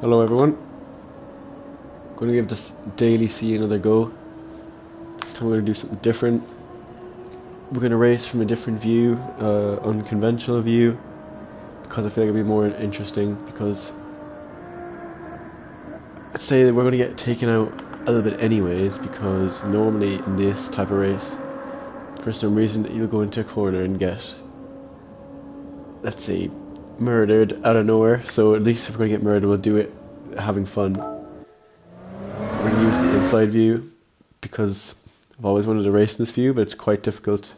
Hello everyone, going to give this daily C another go. This time we're going to do something different. We're going to race from a different view, unconventional view, because I feel like it'll be more interesting, because I'd say that we're going to get taken out a little bit anyways, because normally in this type of race, for some reason you'll go into a corner and get, let's say, murdered out of nowhere. So at least if we're going to get murdered, we'll do it having fun. We're going to use the inside view because I've always wanted to race in this view, but it's quite difficult.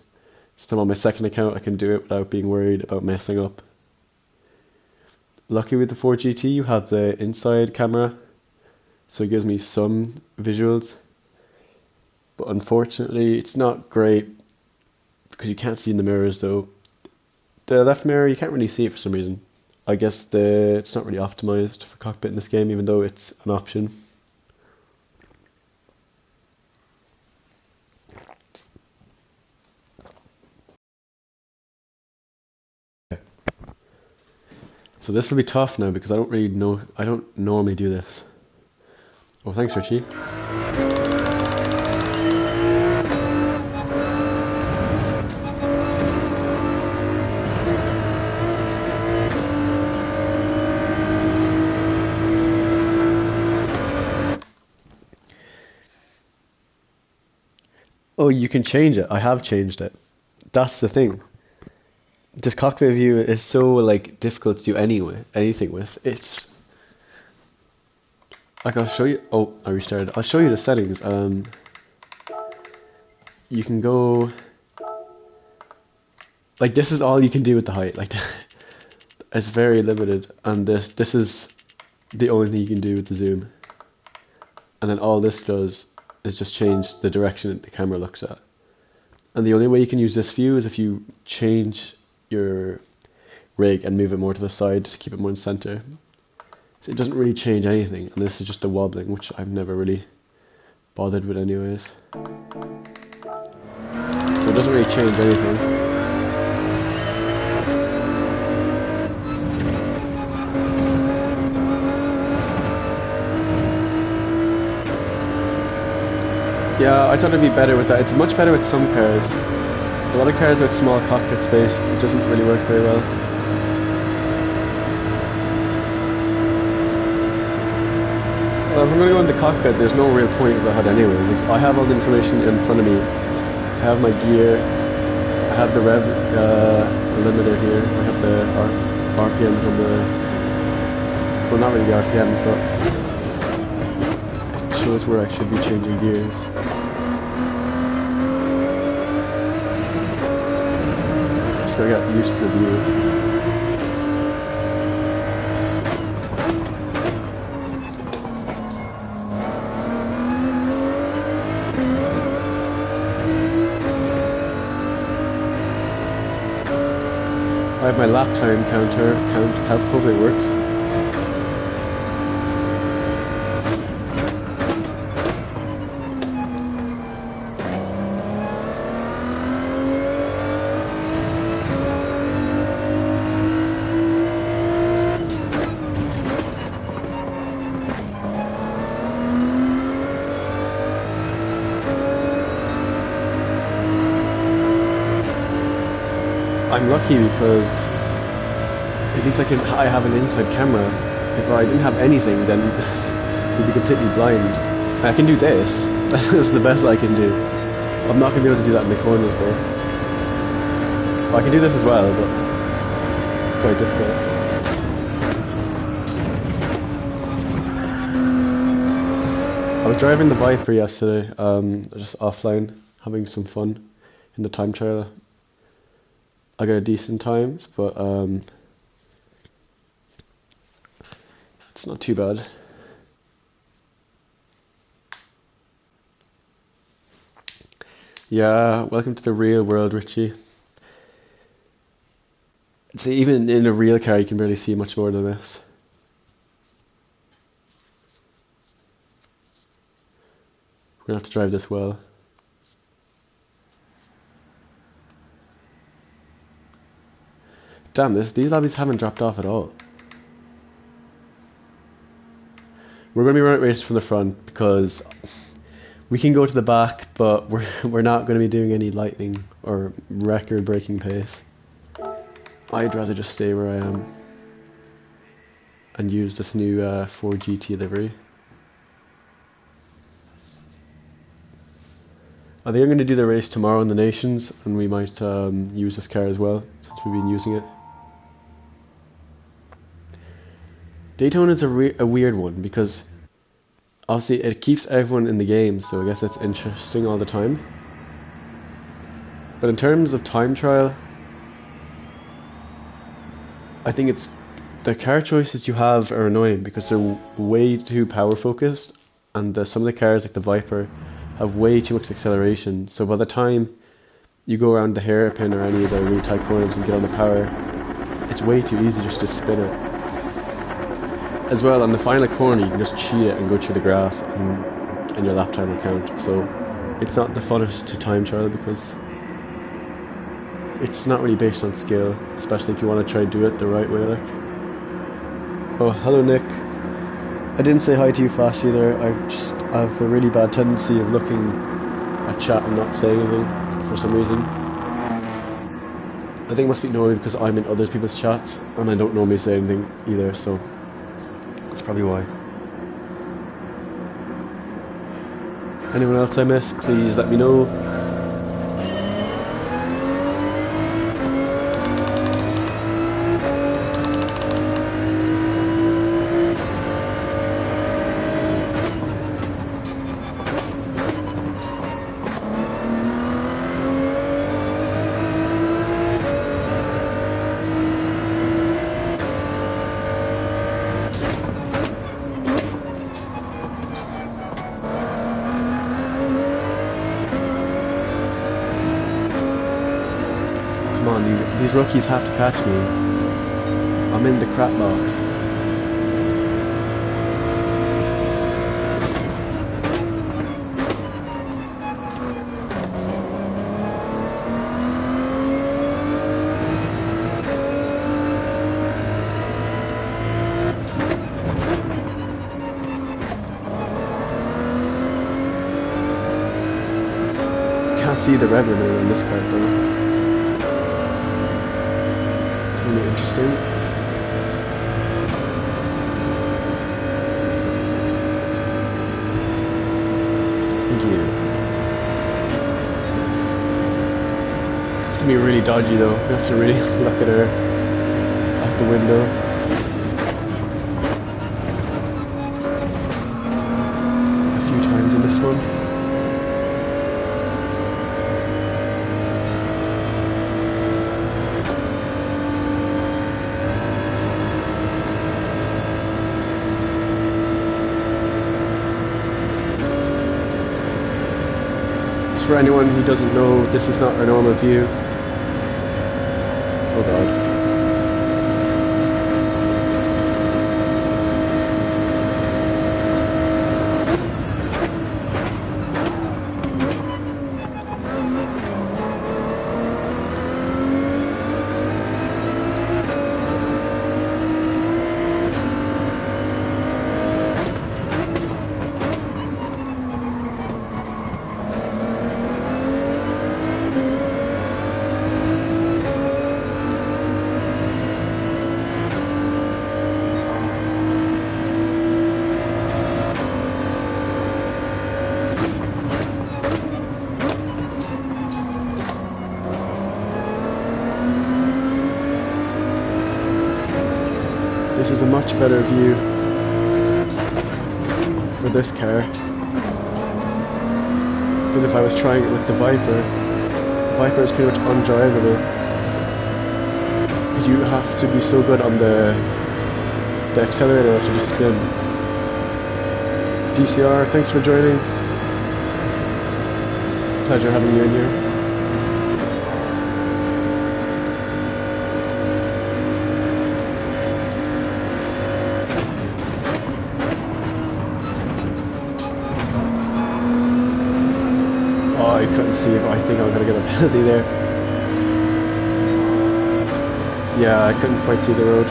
Since I'm on my second account, I can do it without being worried about messing up. Luckily with the 4GT you have the inside camera, so it gives me some visuals, but unfortunately it's not great because you can't see in the mirrors though. The left mirror, you can't really see it for some reason. I guess it's not really optimized for cockpit in this game, even though it's an option. So this will be tough now because I don't normally do this. Oh, thanks Richie. Oh, you can change it. I have changed it. That's the thing. This cockpit view is so like difficult to do anything with. It's like I'll show you. Oh, I restarted. I'll show you the settings. You can go like this is all you can do with the height. Like it's very limited, and this is the only thing you can do with the zoom. And then all this does is just change the direction that the camera looks at. And the only way you can use this view is if you change your rig and move it more to the side to keep it more in center. So it doesn't really change anything, and this is just the wobbling, which I've never really bothered with anyways. So it doesn't really change anything. Yeah, I thought it'd be better with that. It's much better with some cars. A lot of cars with small cockpit space, it doesn't really work very well. Well, if I'm going to go into cockpit, there's no real point of the HUD anyways. Like, I have all the information in front of me. I have my gear, I have the rev limiter here, I have the RPMs on the... well, not really the RPMs, but it shows where I should be changing gears. So I got used to the view. I have my lap time counter, hopefully it works. I'm lucky because at least I have an inside camera. If I didn't have anything, then we'd be completely blind. I can do this. That's the best I can do. I'm not going to be able to do that in the corners though. I can do this as well, but it's quite difficult. I was driving the Viper yesterday, just offline, having some fun in the time trial. I got a decent times, but it's not too bad. Yeah, welcome to the real world, Richie. So even in a real car, you can barely see much more than this. We're gonna have to drive this well. Damn, these lobbies haven't dropped off at all. We're going to be running races from the front because we can go to the back, but we're not going to be doing any lightning or record-breaking pace. I'd rather just stay where I am and use this new Ford GT livery. I think I'm going to do the race tomorrow in the Nations, and we might use this car as well, since we've been using it. Daytona is a weird one, because obviously it keeps everyone in the game, so I guess it's interesting all the time. But in terms of time trial, I think the car choices you have are annoying, because they're way too power focused, and some of the cars like the Viper have way too much acceleration, so by the time you go around the hairpin or any of the really tight corners and get on the power, it's way too easy just to spin it. As well, on the final corner you can just cheat it and go through the grass and your lap time will count, so it's not the funnest to time trial because it's not really based on skill, especially if you want to try to do it the right way. Like, oh, hello Nick. I didn't say hi to you fast either. I have a really bad tendency of looking at chat and not saying anything for some reason. I think it must be normally because I'm in other people's chats and I don't normally say anything either, so that's probably why. Anyone else I missed, please let me know. These rookies have to catch me. I'm in the crap box. Can't see the rev limiter on this card though. Really interesting. Thank you. It's gonna be really dodgy though. We have to really look at her out the window. A few times in this one. For anyone who doesn't know, this is not our normal view. Oh god. This is a much better view for this car than if I was trying it with the Viper. The Viper is pretty much undrivable. You have to be so good on the accelerator to just spin. DCR, thanks for joining. Pleasure having you in here. I couldn't see if I think I'm going to get a penalty there. Yeah, I couldn't quite see the road.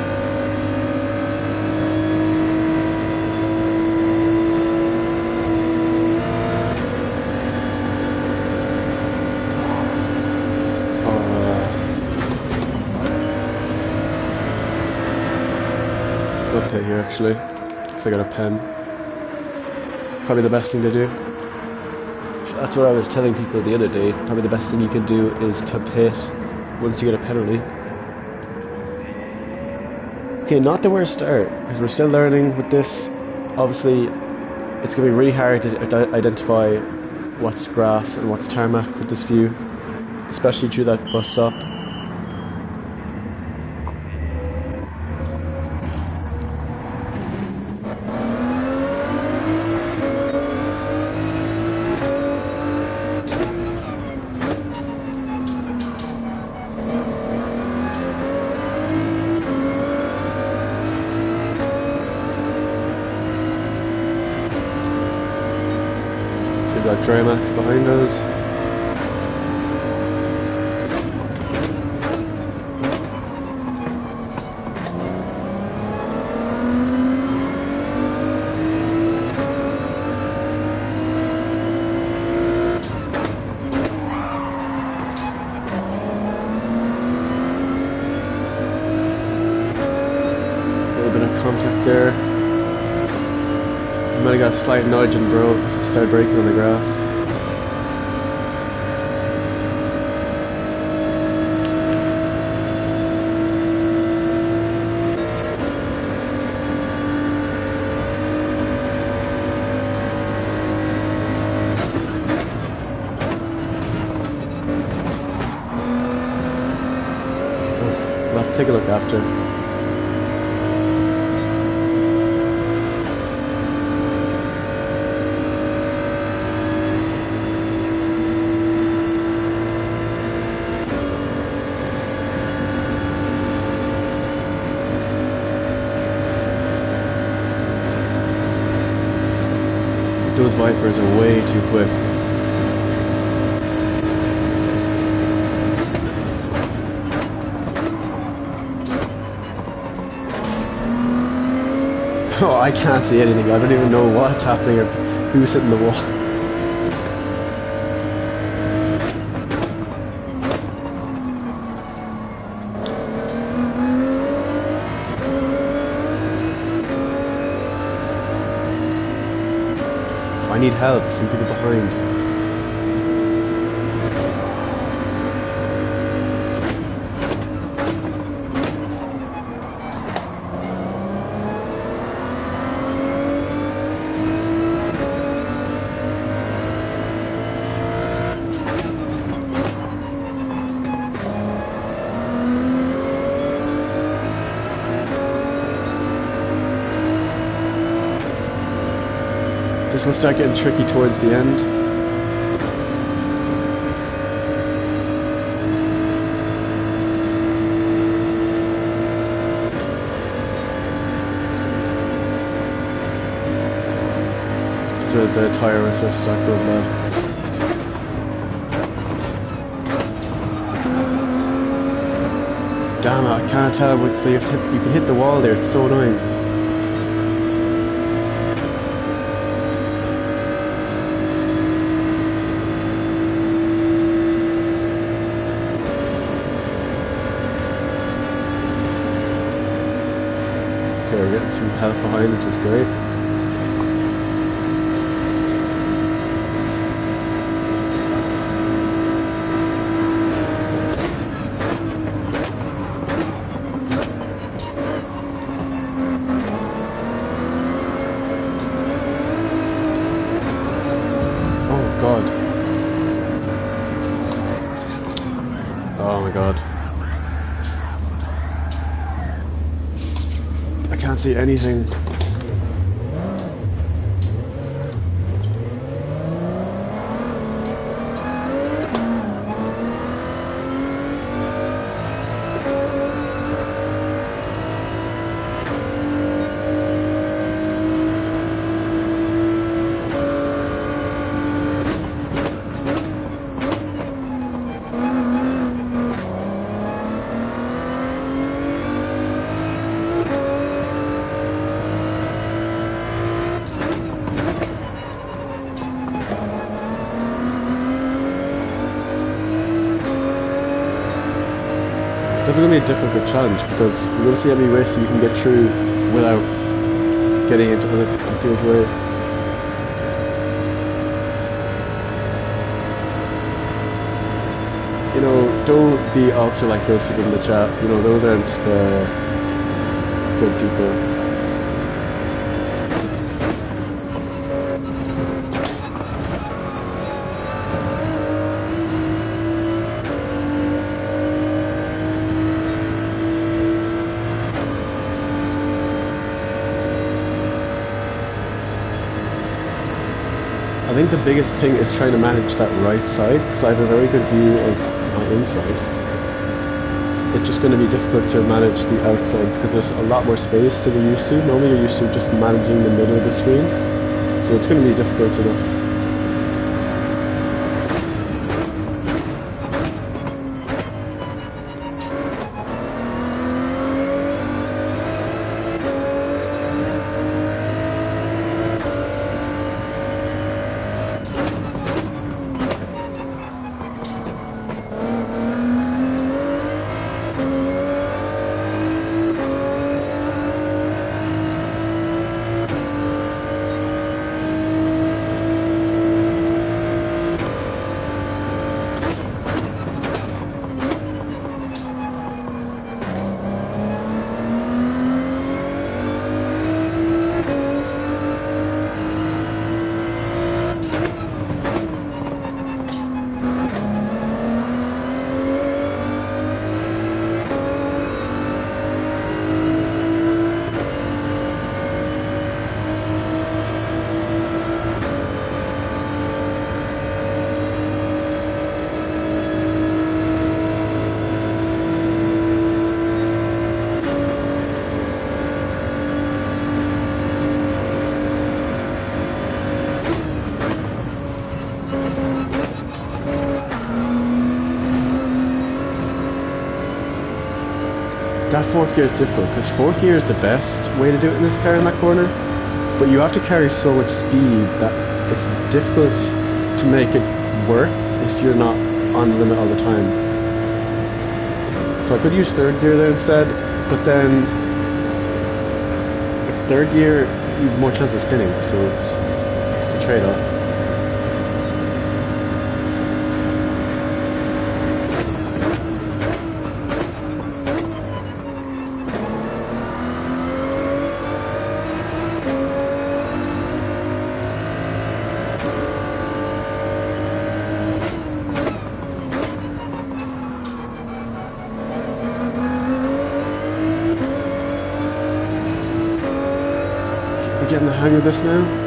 actually, because I got a pen. Probably the best thing to do. That's what I was telling people the other day. Probably the best thing you can do is to pit once you get a penalty. Okay, not the worst start, because we're still learning with this. Obviously, it's going to be really hard to identify what's grass and what's tarmac with this view, especially through that bus stop. We've got Drymax behind us. Contact there. Might have got a slight nudge and started braking on the grass. We'll have to take a look after. Those Vipers are way too quick. Oh, I can't see anything. I don't even know what's happening or who's hitting the wall. I need help from people behind. This will start getting tricky towards the end. So the tyre was so stuck real bad. Damn it, I can't tell what you can hit the wall there, it's so annoying. Okay, we're getting some help behind, which is great. Oh god. Oh my god. I can't see anything. It's definitely going to be a difficult challenge because you're going to see how many races you can get through without getting into other people's way. You know, don't be also like those people in the chat. You know, those aren't the good people. I think the biggest thing is trying to manage that right side, because I have a very good view of my inside. It's just going to be difficult to manage the outside because there's a lot more space than you're used to. Normally you're used to just managing the middle of the screen, so it's going to be difficult enough. That fourth gear is difficult, because fourth gear is the best way to do it in this car in that corner, but you have to carry so much speed that it's difficult to make it work if you're not on the limit all the time. So I could use third gear there instead, but then with third gear you have more chance of spinning, so it's a trade-off. We're getting the hang of this now.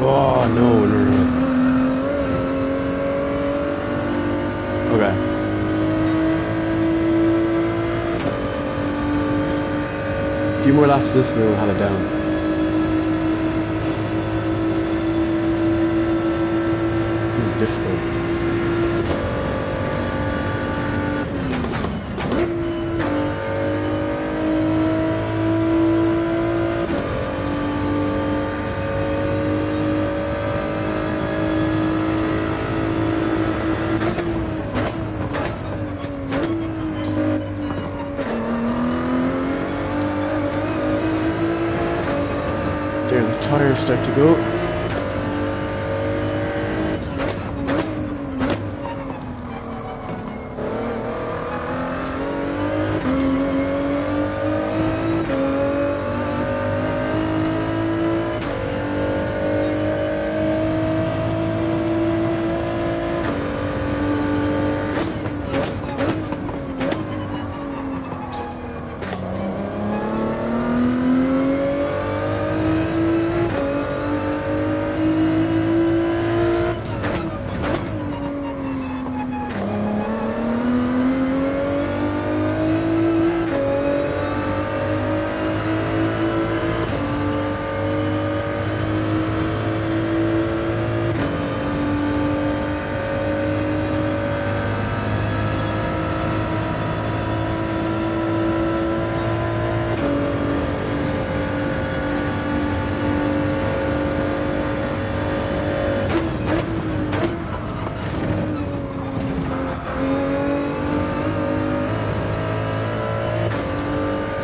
Oh, no. Okay. A few more laps this way, we'll have it down. This is difficult. There, the tires start to go.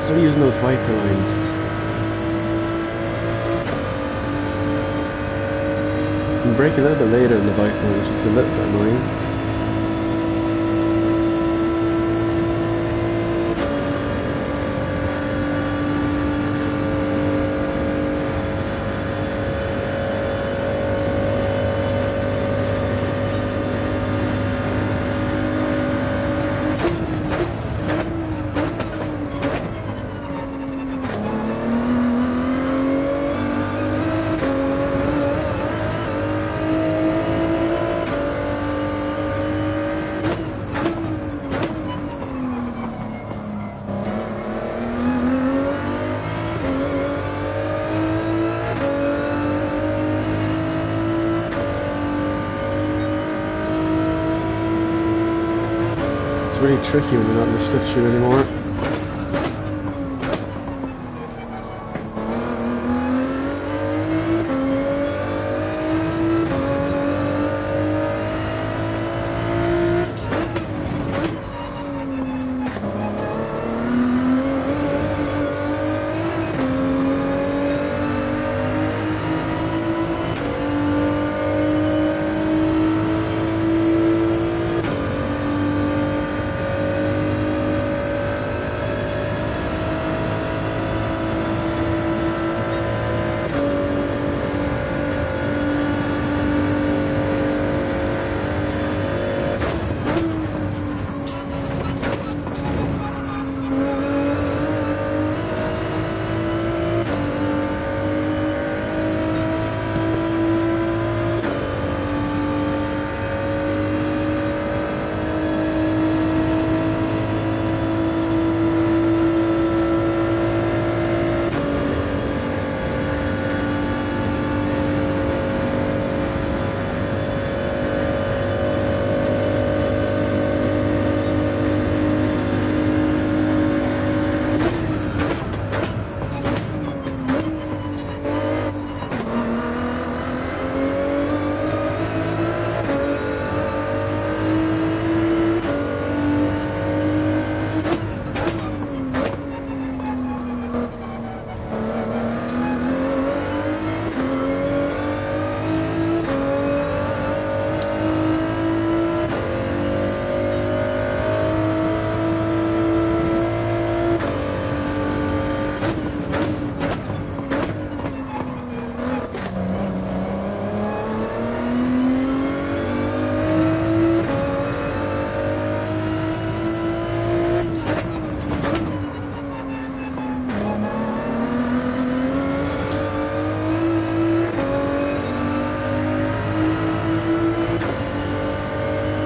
Still using those Viper lines. I'm braking a little bit later in the Viper, which is a little bit annoying. Really tricky when you're not in the slipstream anymore.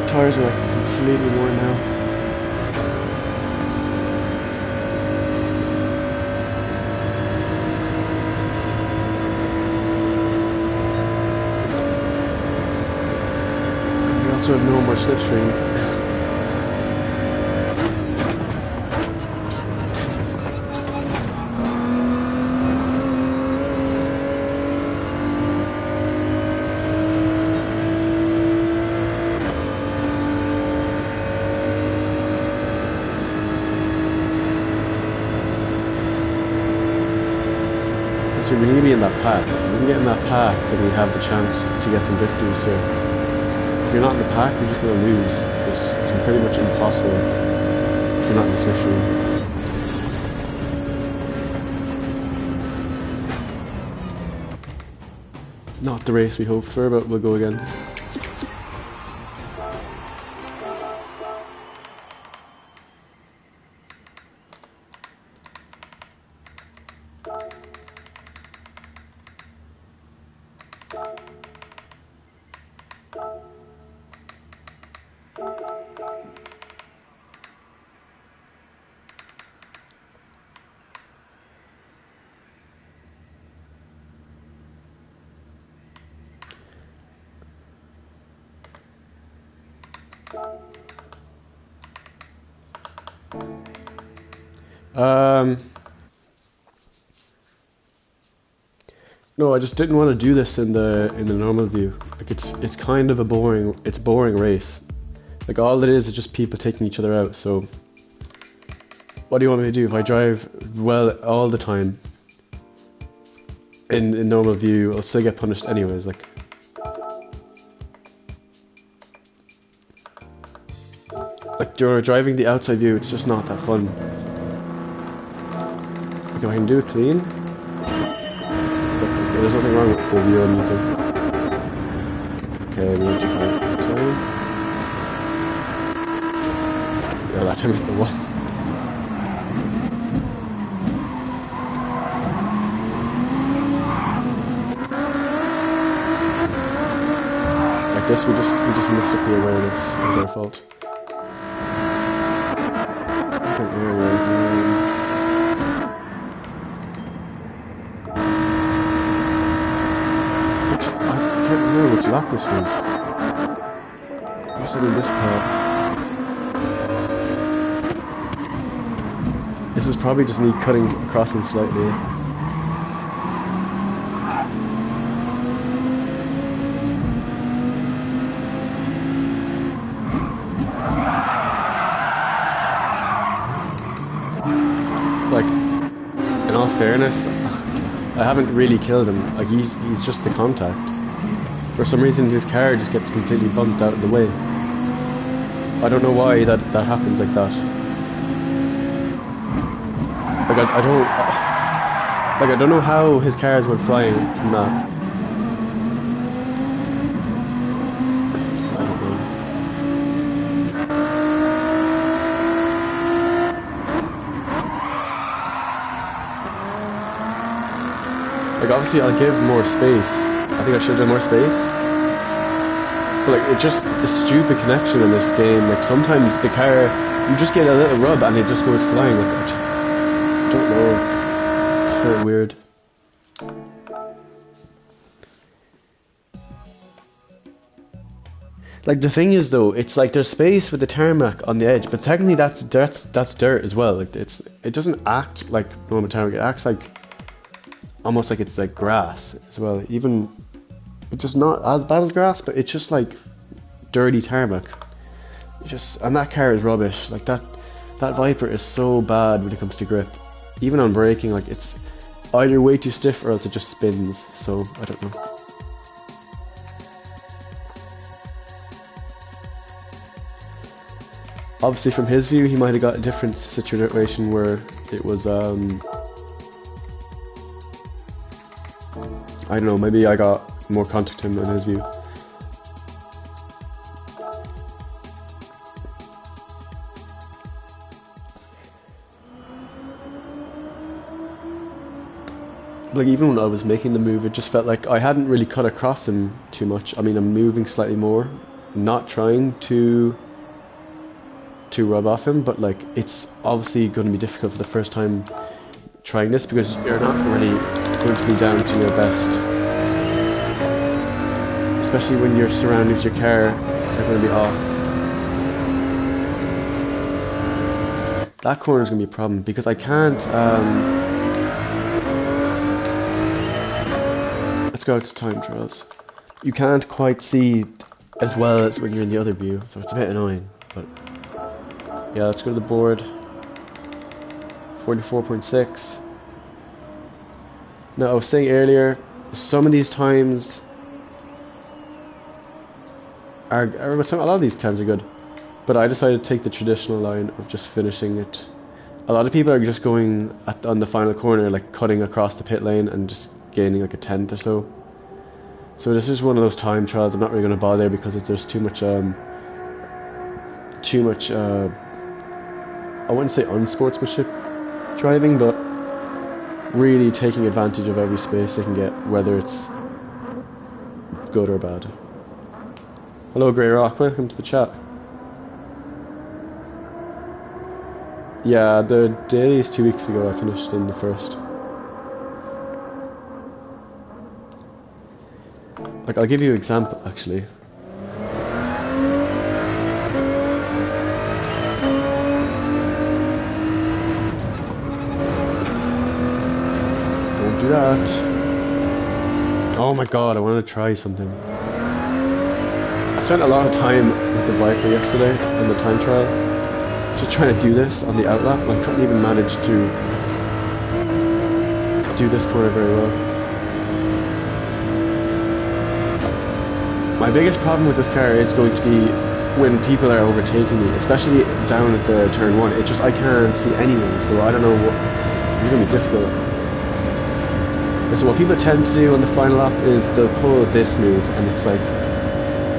Tires are like completely worn now. And we also have no more slipstream. So we need to be in that pack. If we can get in that pack, then we have the chance to get some victories here. If you're not in the pack, you're just going to lose. It's pretty much impossible if you're not in the slipstream. Not the race we hoped for, but we'll go again. No, I just didn't want to do this in the normal view. Like it's kind of a boring race. Like all it is just people taking each other out. So What do you want me to do if I drive well all the time in normal view? I'll still get punished anyways. Like, you're driving the outside view. It's just not that fun. Like, if I can do it clean, there's nothing wrong with the view I'm using. Okay, we need to find the time. Yeah, that time hit the wall. Like this, we just missed up the awareness. It was our fault. Different area. I can't remember which lap this was. Must have been this part. This is probably just me cutting across them slightly. Like, in all fairness, I haven't really killed him. Like, he's just the contact. For some reason, his car just gets completely bumped out of the way. I don't know why that happens like that. Like, I don't know how his cars went flying from that. I don't know. Like, obviously I'll give more space. I think I should have done more space. But like, it's just the stupid connection in this game. Like, sometimes the car, you just get a little rub and it just goes flying. Like, I don't know. It's very weird. Like, the thing is though, it's like there's space with the tarmac on the edge, but technically that's dirt as well. Like, it doesn't act like normal tarmac. It acts like almost like it's like grass as well. Even it's just not as bad as grass, but it's just like dirty tarmac. And that car is rubbish. Like, that Viper is so bad when it comes to grip. Even on braking, like, it's either way too stiff or else it just spins. So I don't know. Obviously, from his view, he might have got a different situation where it was I don't know, maybe I got more contact to him in his view. Like, even when I was making the move, it just felt like I hadn't really cut across him too much. I mean, I'm moving slightly more, not trying to rub off him, but like, it's obviously going to be difficult for the first time trying this because you're not really going to be down to your best, especially when your surroundings, your car, are going to be off. That corner is going to be a problem because I can't let's go to time trials. You can't quite see as well as when you're in the other view, so it's a bit annoying. But yeah, let's go to the board. 44.6. Now, I was saying earlier, some of these times a lot of these times are good, but I decided to take the traditional line of just finishing it. A lot of people are just going on the final corner, like cutting across the pit lane and just gaining like a tenth or so. So this is one of those time trials. I'm not really going to bother because there's too much I wouldn't say unsportsmanship driving, but really taking advantage of every space they can get, whether it's good or bad. Hello Grey Rock, welcome to the chat. Yeah, the daily is 2 weeks ago. I finished in the first. Like, I'll give you an example actually. Don't do that. Oh my god, I want to try something. I spent a lot of time with the Viper yesterday on the time trial. just trying to do this on the outlap. I couldn't even manage to do this corner very well. My biggest problem with this car is going to be when people are overtaking me, especially down at the turn 1. It just, I can't see anything, so I don't know what, it's going to be difficult. So what people tend to do on the final lap is they'll pull this move, and it's like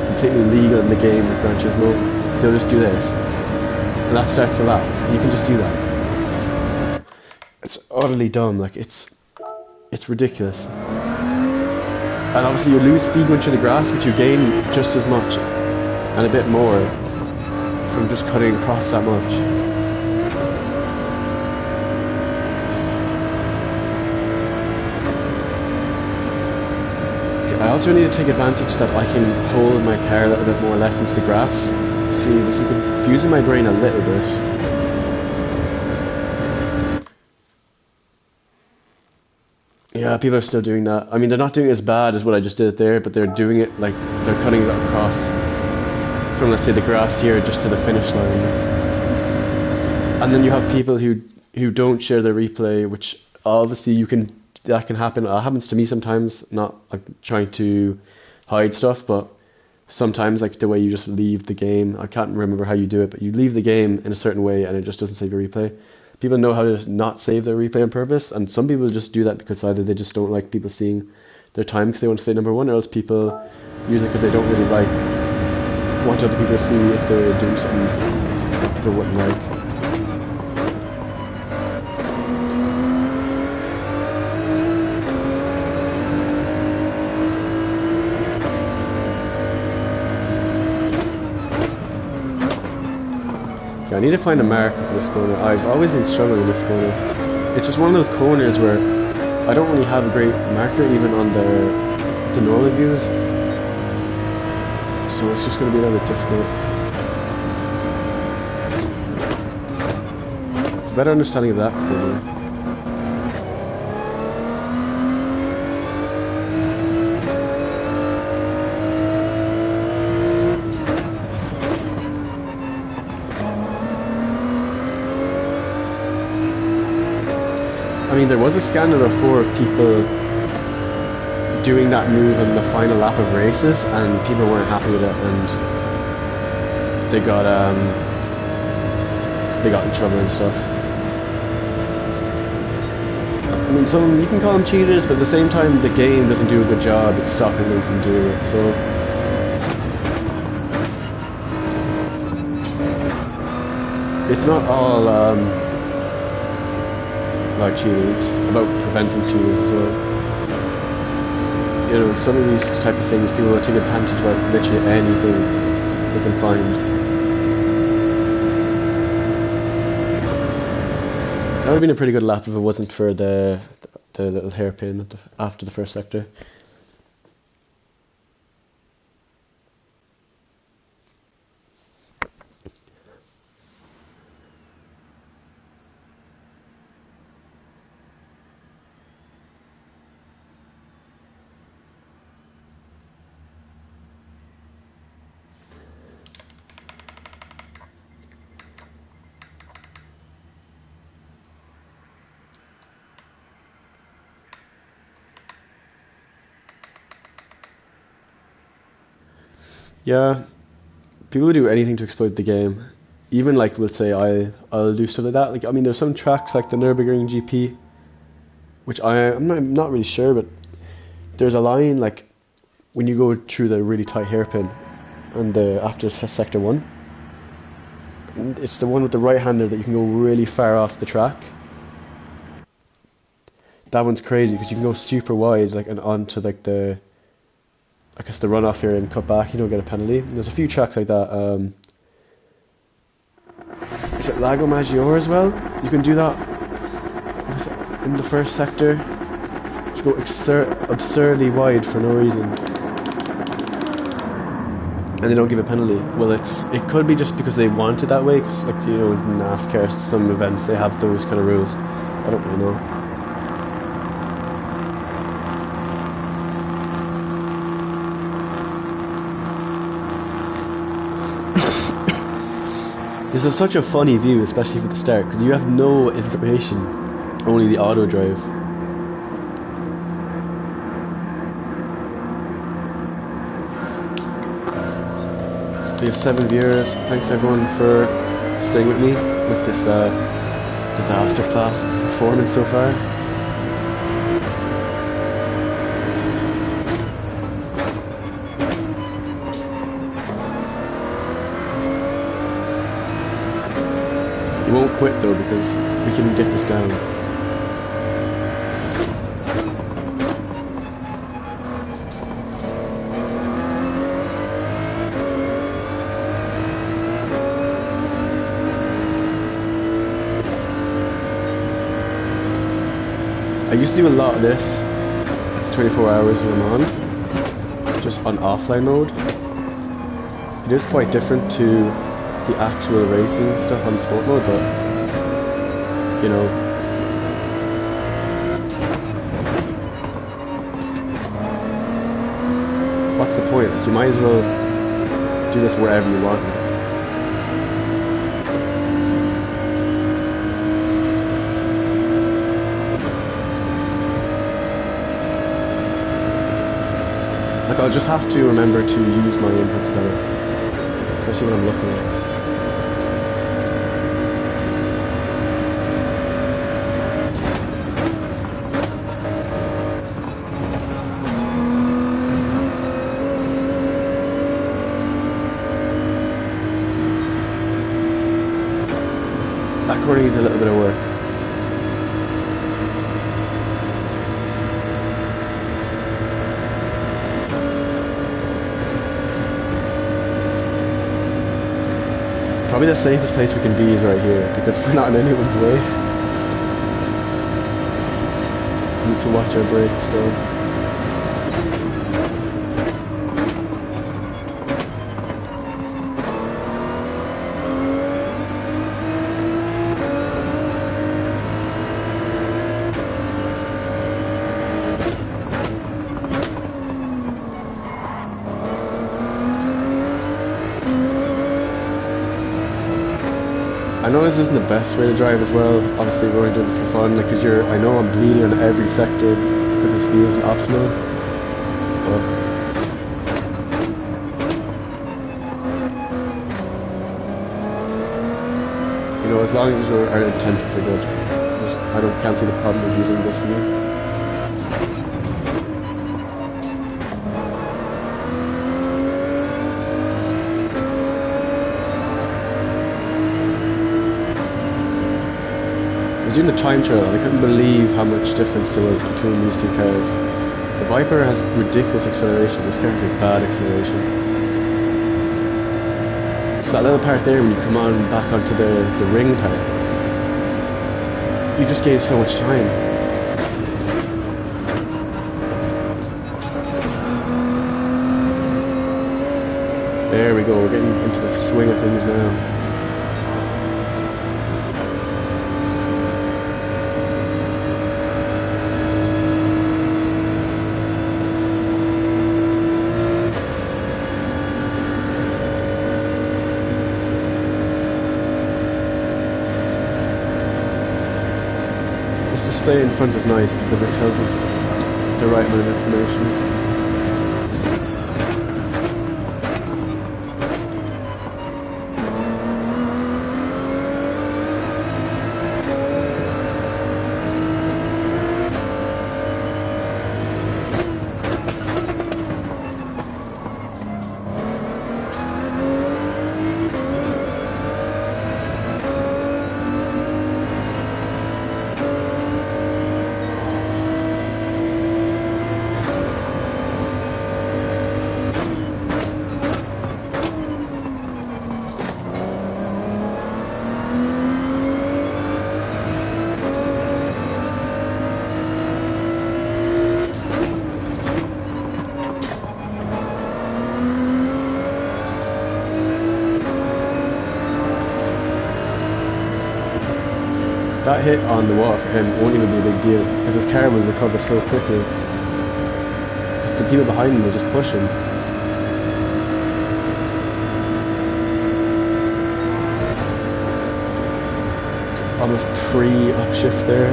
completely legal in the game with Gran Turismo. They'll just do this, and that starts a lap. You can just do that. It's utterly dumb. Like it's ridiculous. And obviously you lose speed going through the grass, but you gain just as much and a bit more from just cutting across that much. I also need to take advantage that I can hold my car a little bit more left into the grass. See, this is confusing my brain a little bit. Yeah, people are still doing that. I mean, they're not doing it as bad as what I just did there, but they're doing it like they're cutting it across from, let's say, the grass here just to the finish line. And then you have people who don't share their replay, which obviously that can happen. It happens to me sometimes, not like trying to hide stuff, but sometimes like the way you just leave the game. I can't remember how you do it, but you leave the game in a certain way and it just doesn't save your replay. People know how to not save their replay on purpose, and some people just do that because either they just don't like people seeing their time because they want to stay number 1, or else people use it because they don't really want other people to see if they're doing something that people wouldn't like. I need to find a marker for this corner. I've always been struggling in this corner. It's just one of those corners where I don't really have a great marker even on the normal views. So it's just going to be a little bit difficult. It's a better understanding of that corner. I mean, there was a scandal before of people doing that move on the final lap of races, and people weren't happy with it, and they got in trouble and stuff. I mean, you can call them cheaters, but at the same time, the game doesn't do a good job at stopping them from doing it. So it's not all like cheating, it's about preventing cheaters as well. You know, some of these type of things, people will take advantage of literally anything they can find. That would have been a pretty good lap if it wasn't for the little hairpin after the first sector. Yeah, people do anything to exploit the game. Even like, we'll say I'll do stuff like that. Like, I mean, there's some tracks like the Nürburgring GP, which I'm not really sure, but there's a line like when you go through the really tight hairpin, and after sector 1, and it's the one with the right-hander that you can go really far off the track. That one's crazy because you can go super wide, like, and onto like the runoff here and cut back. You don't get a penalty. And there's a few tracks like that. Is it Lago Maggiore as well? You can do that in the first sector. Just go absurdly wide for no reason, and they don't give a penalty. Well, it could be just because they want it that way. Because, like, you know, in NASCAR, some events they have those kind of rules. I don't really know. This is such a funny view, especially for the start, because you have no information, only the auto drive. We have 7 viewers. Thanks everyone for staying with me with this disaster class performance so far. You won't quit though, because we can get this down. I used to do a lot of this at the 24 hours when I'm on, just on offline mode. It is quite different to the actual racing stuff on sport mode, but you know, what's the point? Like, you might as well do this wherever you want. Like, I'll just have to remember to use my inputs better, especially when I'm looking. That corner needs a little bit of work. Probably the safest place we can be is right here, because we're not in anyone's way. We need to watch our brakes though. I know this isn't the best way to drive as well. Obviously we're only doing it for fun, like, cause I know I'm bleeding on every sector because this view isn't optimal. But you know, as long as our intentions are good, I can't see the problem of using this view. I was doing the time trial and I couldn't believe how much difference there was between these two cars. The Viper has ridiculous acceleration, this car has like bad acceleration. So that little part there when you come on back onto the ring part, you just gain so much time. There we go, we're getting into the swing of things now. This display in front is nice because it tells us the right amount of information. That hit on the wall for him won't even be a big deal, because his car will recover so quickly. Because the people behind him will just push him. almost pre-upshift there.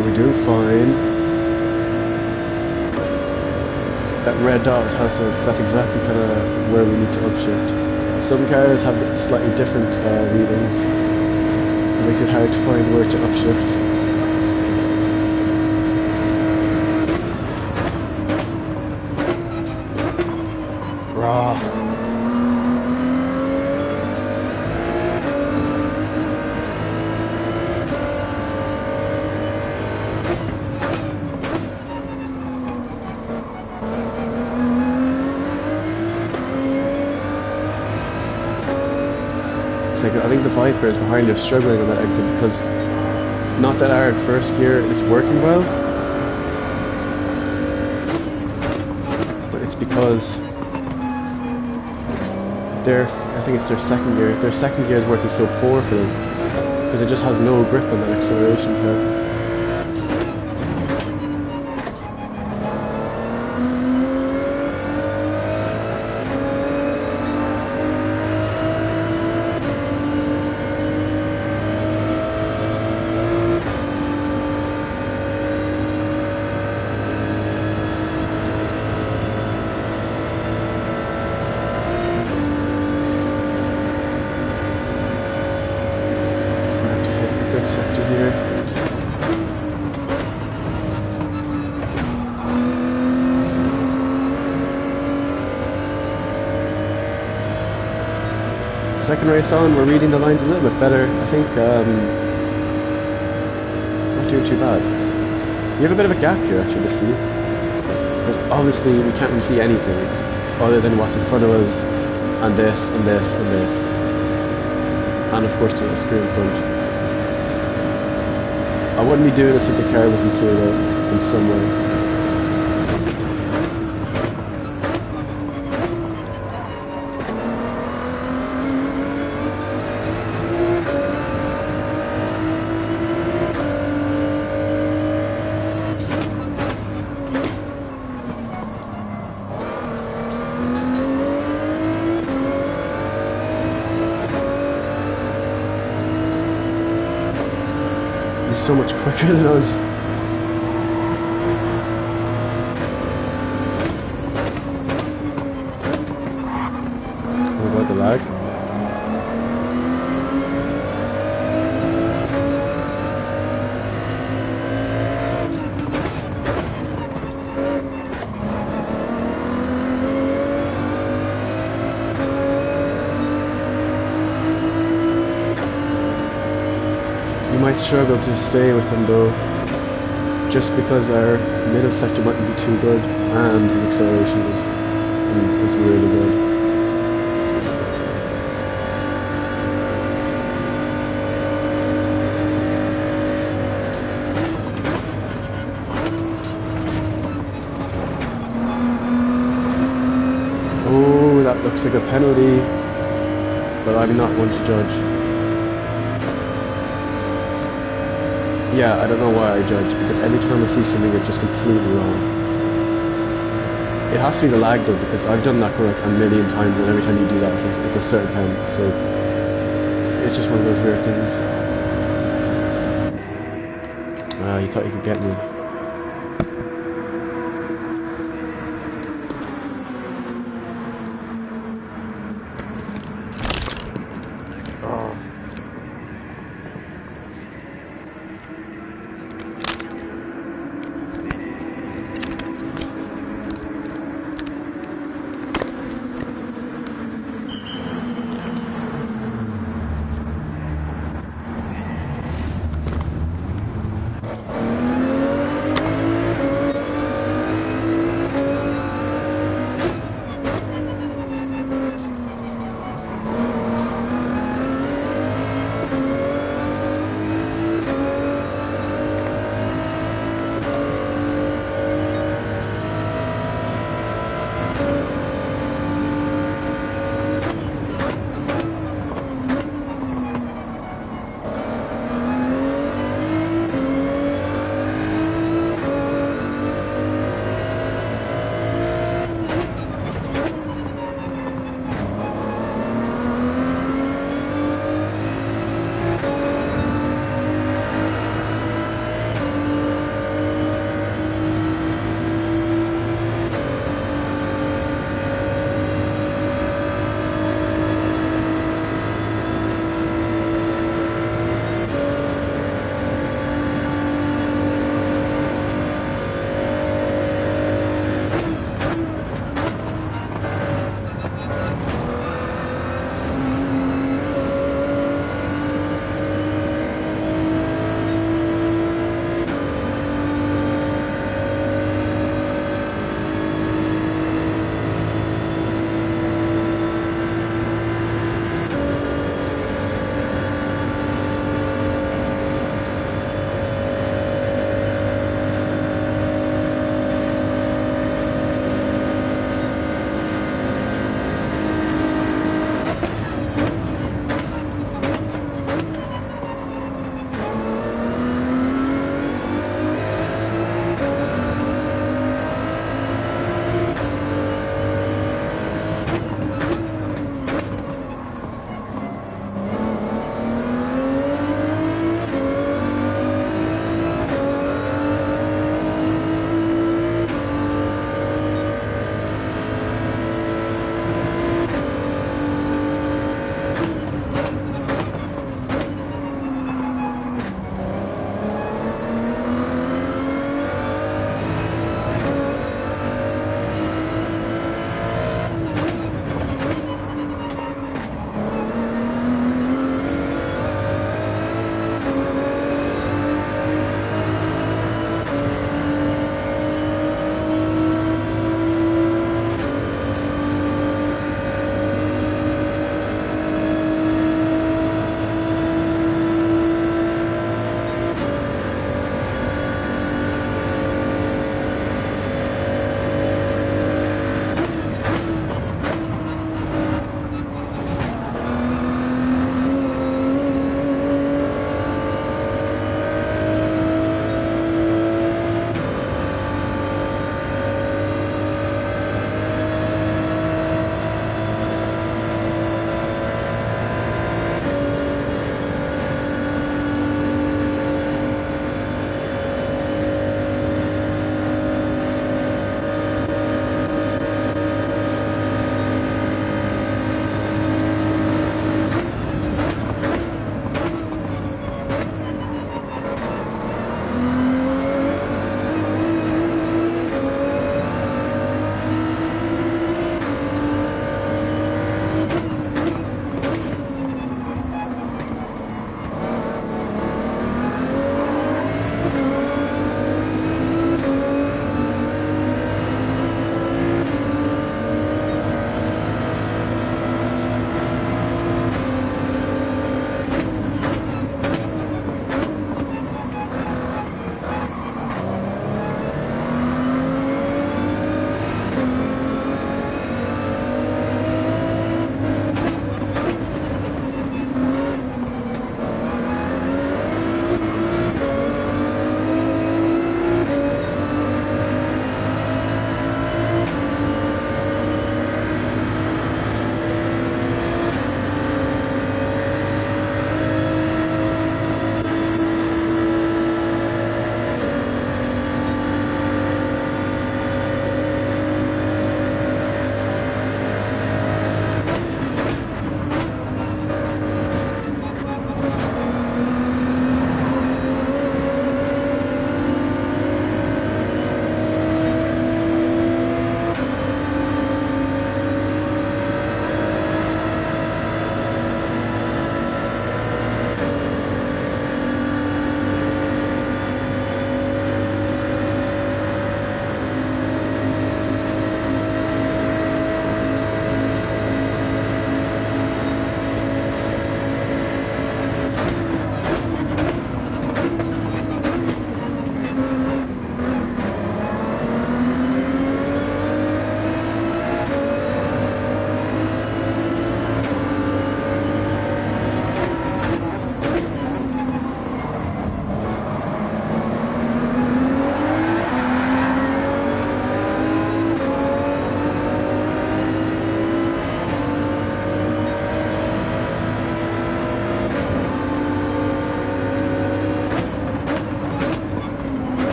We're doing fine. That red dot is helpful because that's exactly kind of where we need to upshift. Some cars have slightly different readings. It makes it hard to find where to upshift. Raw. Like, I think the Vipers behind you are struggling on that exit because not that our first gear is working well, but it's because I think it's their second gear. Their second gear is working so poor for them because it just has no grip on that acceleration pedal. Sector here. Second race on, we're reading the lines a little bit better. I think not doing too bad. You have a bit of a gap here actually to see. Because obviously we can't really see anything other than what's in front of us and this and this and this. And of course the screen in front. I wouldn't be doing this if the car wasn't sealed up in some way. So much quicker than us. What about the lag? We might struggle to stay with him though, just because our middle sector mightn't be too good and his acceleration is really good. Oh, that looks like a penalty, but I'm not one to judge. Yeah, I don't know why I judge, because every time I see something it's just completely wrong. It has to be the lag though, because I've done that like a million times and every time you do that it's a certain pen, so it's just one of those weird things. Ah, you thought you could get me.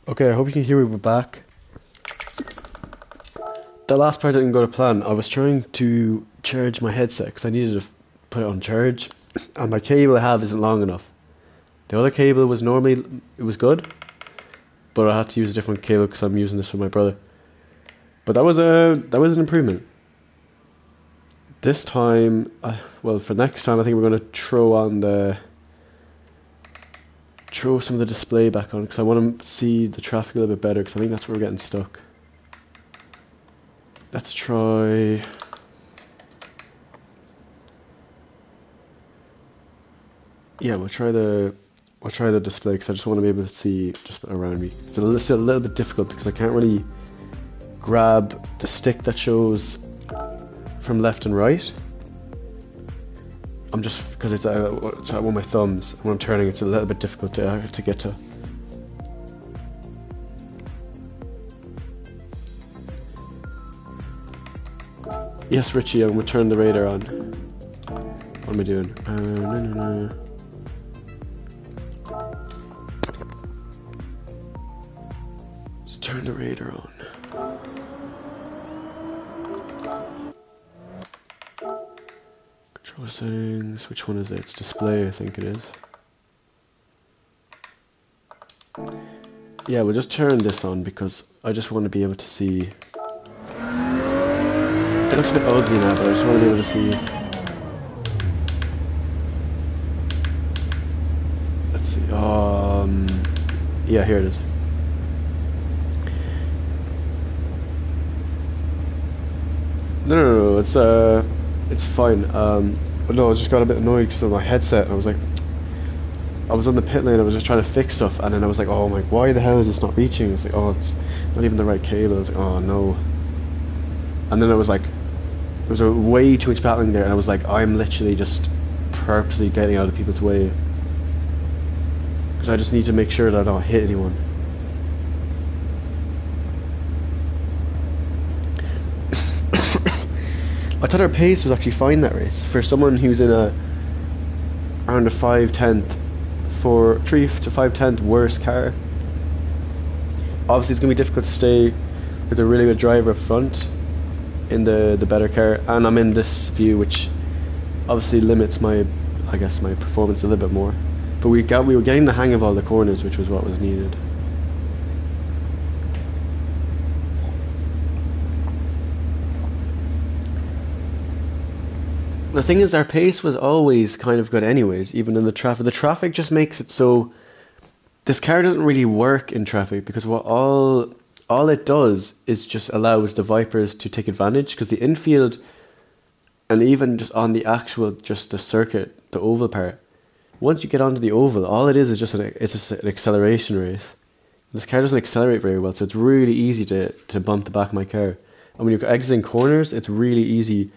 Okay, I hope you can hear me. We're back. The last part didn't go to plan. I was trying to charge my headset because I needed to put it on charge, and my cable I have isn't long enough. The other cable was normally, it was good, but I had to use a different cable because I'm using this for my brother. But that was an improvement. This time, well, for next time, I think we're going to throw some of the display back on because I want to see the traffic a little bit better because I think that's where we're getting stuck. Let's try. Yeah, we'll try the display because I just want to be able to see just around me. It's still a little bit difficult because I can't really grab the stick that shows from left and right. I'm just because it's at one of my thumbs. When I'm turning, it's a little bit difficult to get to. Yes, Richie, I'm gonna turn the radar on. What am I doing? No. Let's turn the radar on. Control settings. Which one is it? It's display, I think it is. Yeah, we'll just turn this on because I just want to be able to see. It looks a bit ugly now, but I just want to be able to see. Let's see. Yeah, here it is. No, it's fine. But no, I just got a bit annoyed because of my headset. I was on the pit lane. I was just trying to fix stuff, and then I was like, oh my, why the hell is this not reaching? It's like, oh, it's not even the right cable. I was like, oh no. And then I was like, there was a way too much battling there, and I was like, I'm literally just purposely getting out of people's way because I just need to make sure that I don't hit anyone. I thought our pace was actually fine that race for someone who's in around a 5/10 for 3 to 5/10 worse car. Obviously, it's gonna be difficult to stay with a really good driver up front in the better car, and I'm in this view, which obviously limits my performance a little bit more. But we were getting the hang of all the corners, which was what was needed. The thing is, our pace was always kind of good anyways, even in the traffic. The traffic just makes it so this car doesn't really work in traffic because what all it does is just allows the Vipers to take advantage because the infield and even just on the actual just the circuit, the oval part, once you get onto the oval, all it is just an acceleration race. This car doesn't accelerate very well, so it's really easy to bump the back of my car. And when you're exiting corners, it's really easy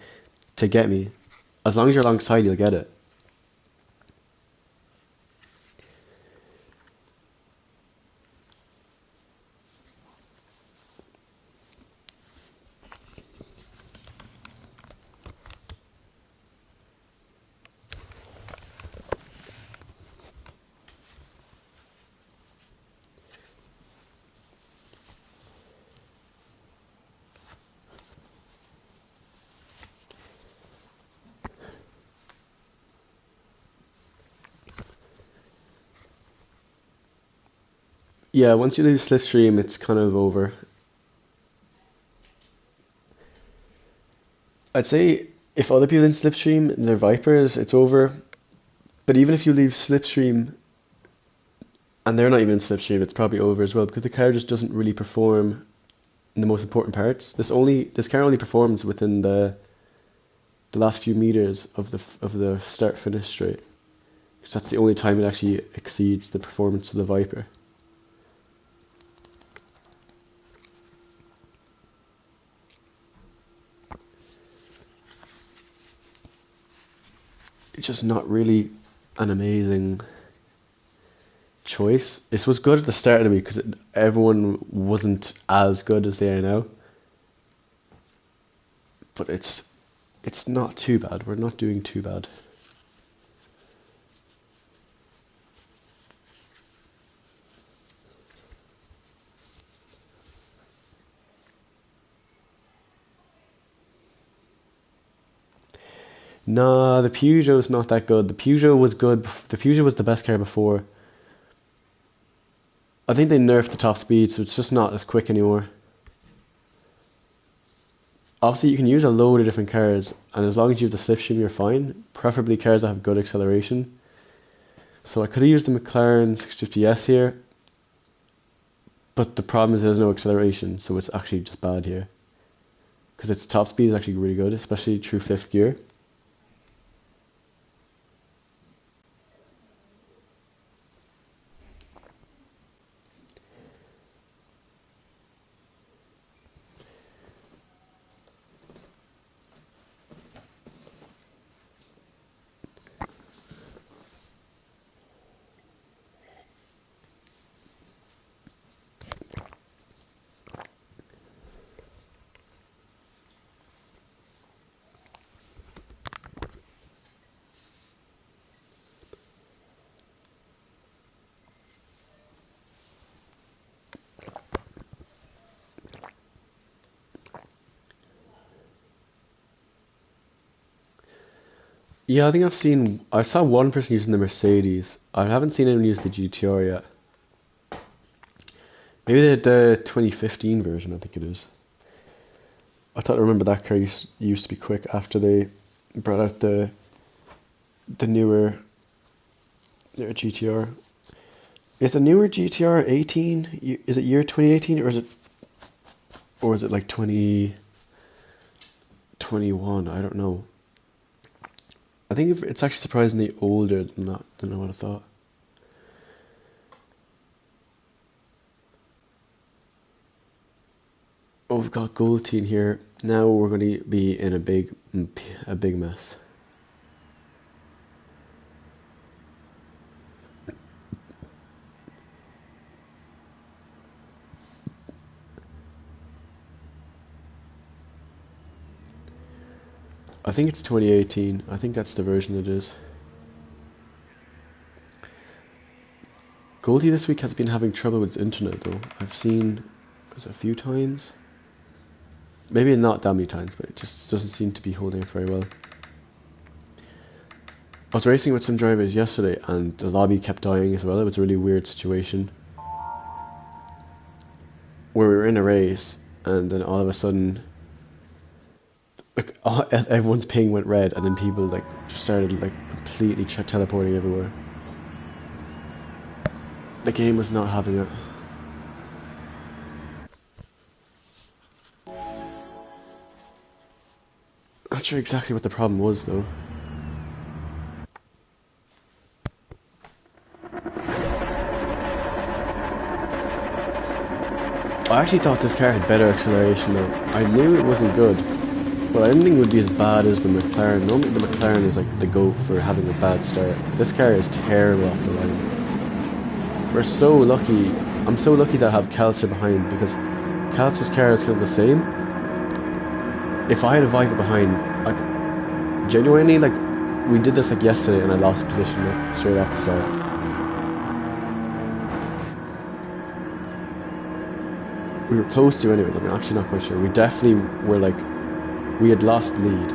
to get me. As long as you're alongside, you'll get it. Yeah, once you lose slipstream, it's kind of over. I'd say if other people in slipstream and they're Vipers, it's over. But even if you leave slipstream and they're not even in slipstream, it's probably over as well because the car just doesn't really perform in the most important parts. This car only performs within the last few meters of the start finish straight. Because that's the only time it actually exceeds the performance of the Viper. It's just not really an amazing choice. This was good at the start of the week because everyone wasn't as good as they are now. But it's not too bad. We're not doing too bad. Nah, the Peugeot's not that good. The Peugeot was good. The Peugeot was the best car before. I think they nerfed the top speed, so it's just not as quick anymore. Obviously, you can use a load of different cars, and as long as you have the slipstream, you're fine. Preferably cars that have good acceleration. So I could have used the McLaren 650S here, but the problem is there's no acceleration, so it's actually just bad here. Because its top speed is actually really good, especially through 5th gear. Yeah, I think I saw one person using the Mercedes. I haven't seen anyone use the GTR yet. Maybe the 2015 version, I think it is. I remember that car used to be quick after they brought out the newer GTR. Is the newer GTR 18? Is it year 2018 or is it like 2021? I don't know. I think it's actually surprisingly older than that than I would have thought. Oh, we've got Goldteen here. Now we're going to be in a big mess. I think it's 2018. I think that's the version it is. Goldie this week has been having trouble with his internet though. I've seen it a few times. Maybe not that many times, but it just doesn't seem to be holding it very well. I was racing with some drivers yesterday and the lobby kept dying as well. It was a really weird situation where we were in a race and then all of a sudden like everyone's ping went red and then people like just started like completely teleporting everywhere. The game was not having it. Not sure exactly what the problem was though. I actually thought this car had better acceleration though. I knew it wasn't good, but I didn't think it would be as bad as the McLaren. Normally the McLaren is like the GOAT for having a bad start. This car is terrible off the line. We're so lucky. I'm so lucky that I have Kelser behind because Kelser's car is kind of the same. If I had a Viper behind, like genuinely, like we did this like yesterday and I lost position like straight off the start. We were close to anyways, I'm actually not quite sure. We definitely were like, we had lost the lead.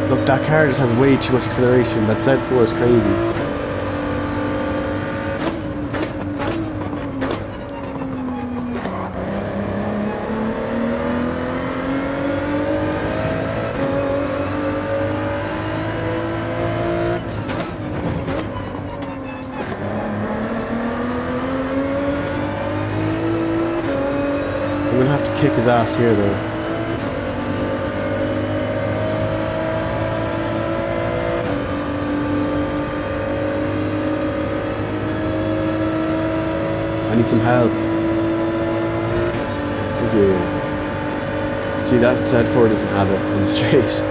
Look, that car just has way too much acceleration. That Z4 is crazy. I'm gonna have to kick his ass here though. I need some help. Thank you. See, that Z4 doesn't have it on the straight.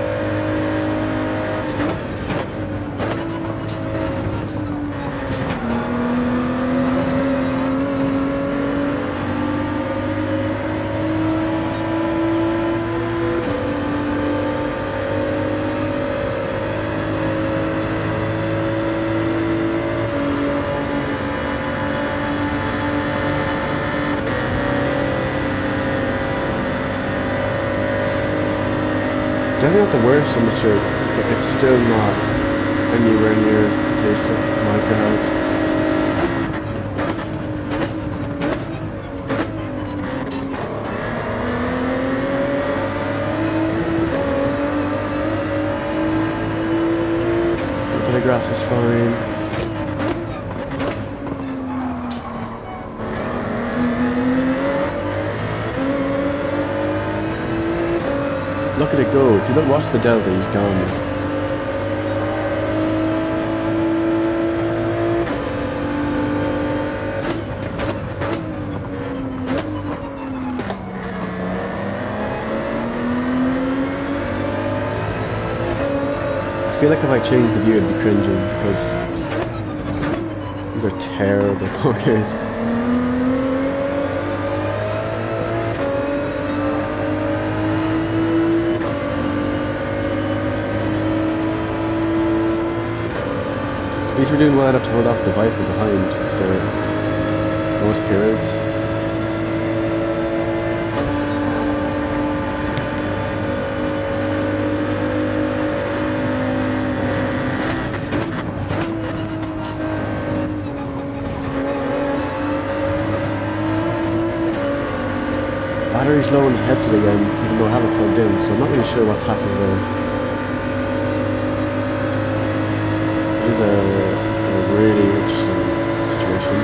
Definitely not the worst on the straight, but it's still not anywhere near the pace that Micah has. A bit of grass is fine. Look at it go. If you don't watch the delta, he's gone. I feel like if I changed the view, I'd be cringing because these are terrible corners. At least we're doing well enough to hold off the Viper behind for most periods. Battery's low on the headset again, even though I have it plugged in, so I'm not really sure what's happening there. It is a really interesting situation.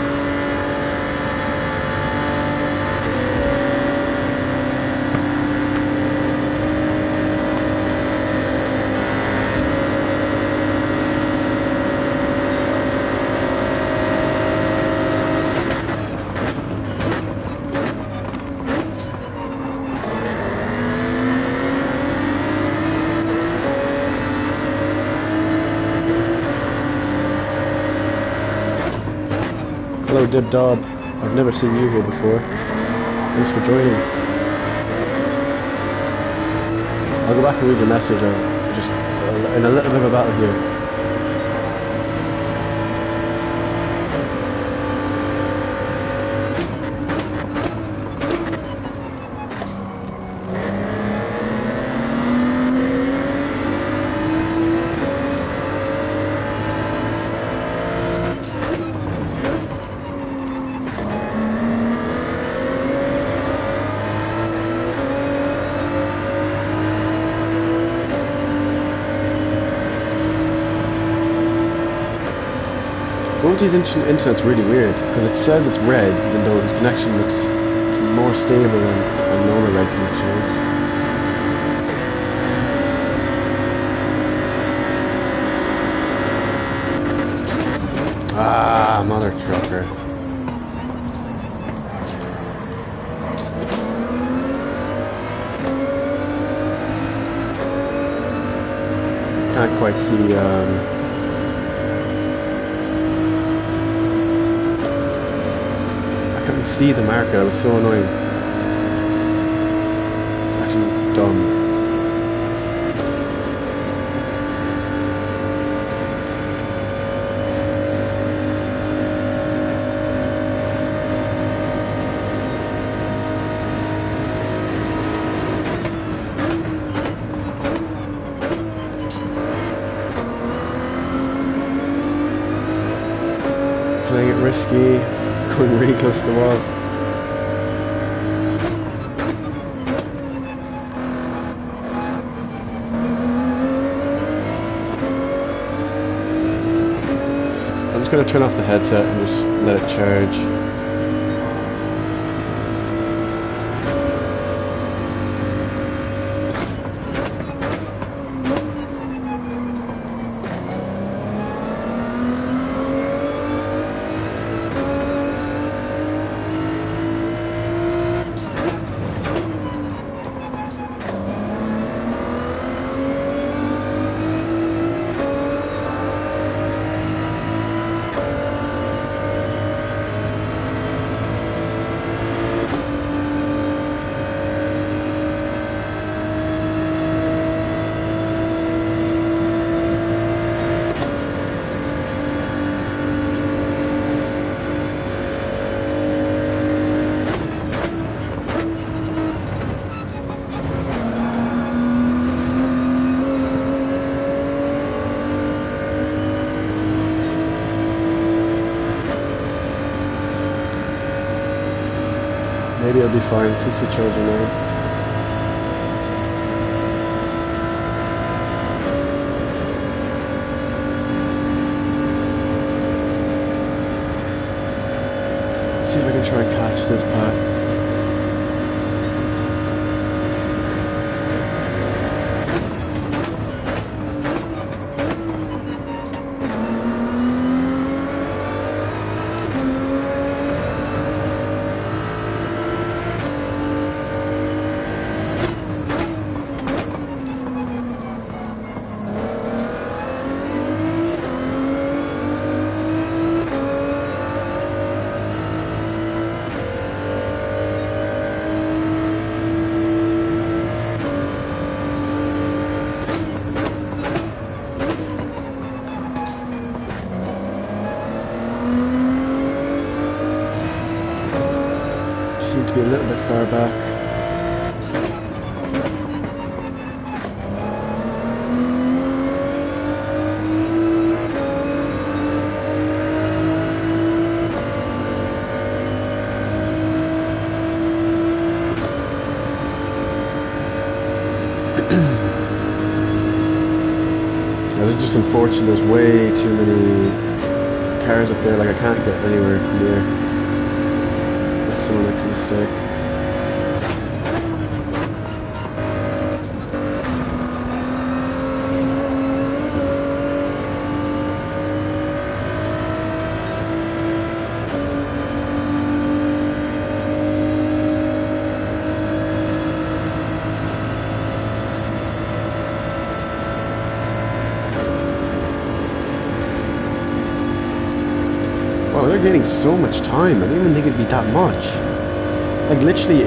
Hello Dib Dob, I've never seen you here before. Thanks for joining. I'll go back and read your message just in a little bit of a battle here. Monty's internet's really weird, because it says it's red, even though his connection looks more stable than a normal red connection is. Ah, mother trucker. Can't quite see, I couldn't see the marker, it was so annoying. It's actually dumb. Playing it risky, going really close to the wall. I'm just going to turn off the headset and just let it charge. Maybe it'll be fine since we charge it now. See if I can try and catch this pack. Seem to be a little bit far back. This is just unfortunate, there's way too many cars up there, like I can't get anywhere near. Someone makes a mistake. Wow, they're gaining so much time. I didn't even think it'd be that much. Like literally,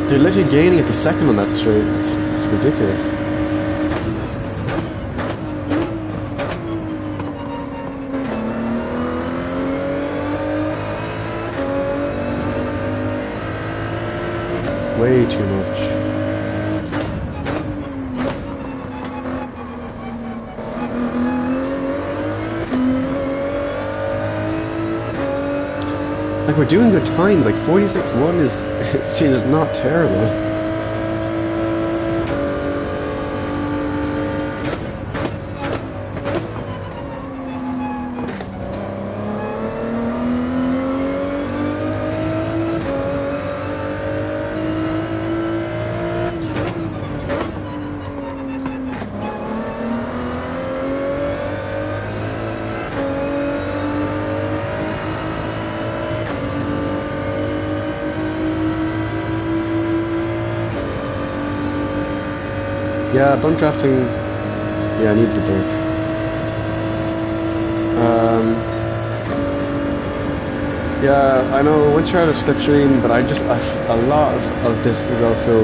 they're literally gaining at the second on that straight. It's ridiculous. Way too much. Like we're doing good times, like 46.1 is not terrible. Yeah, bump drafting. Yeah, needs a bump. Yeah, I know. Once you're out of slipstream, but a lot of this is also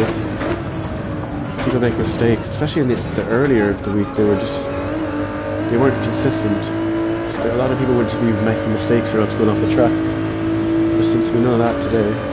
people make mistakes, especially in the earlier of the week. They weren't consistent. So a lot of people would just be making mistakes or else going off the track. There seems to be none of that today.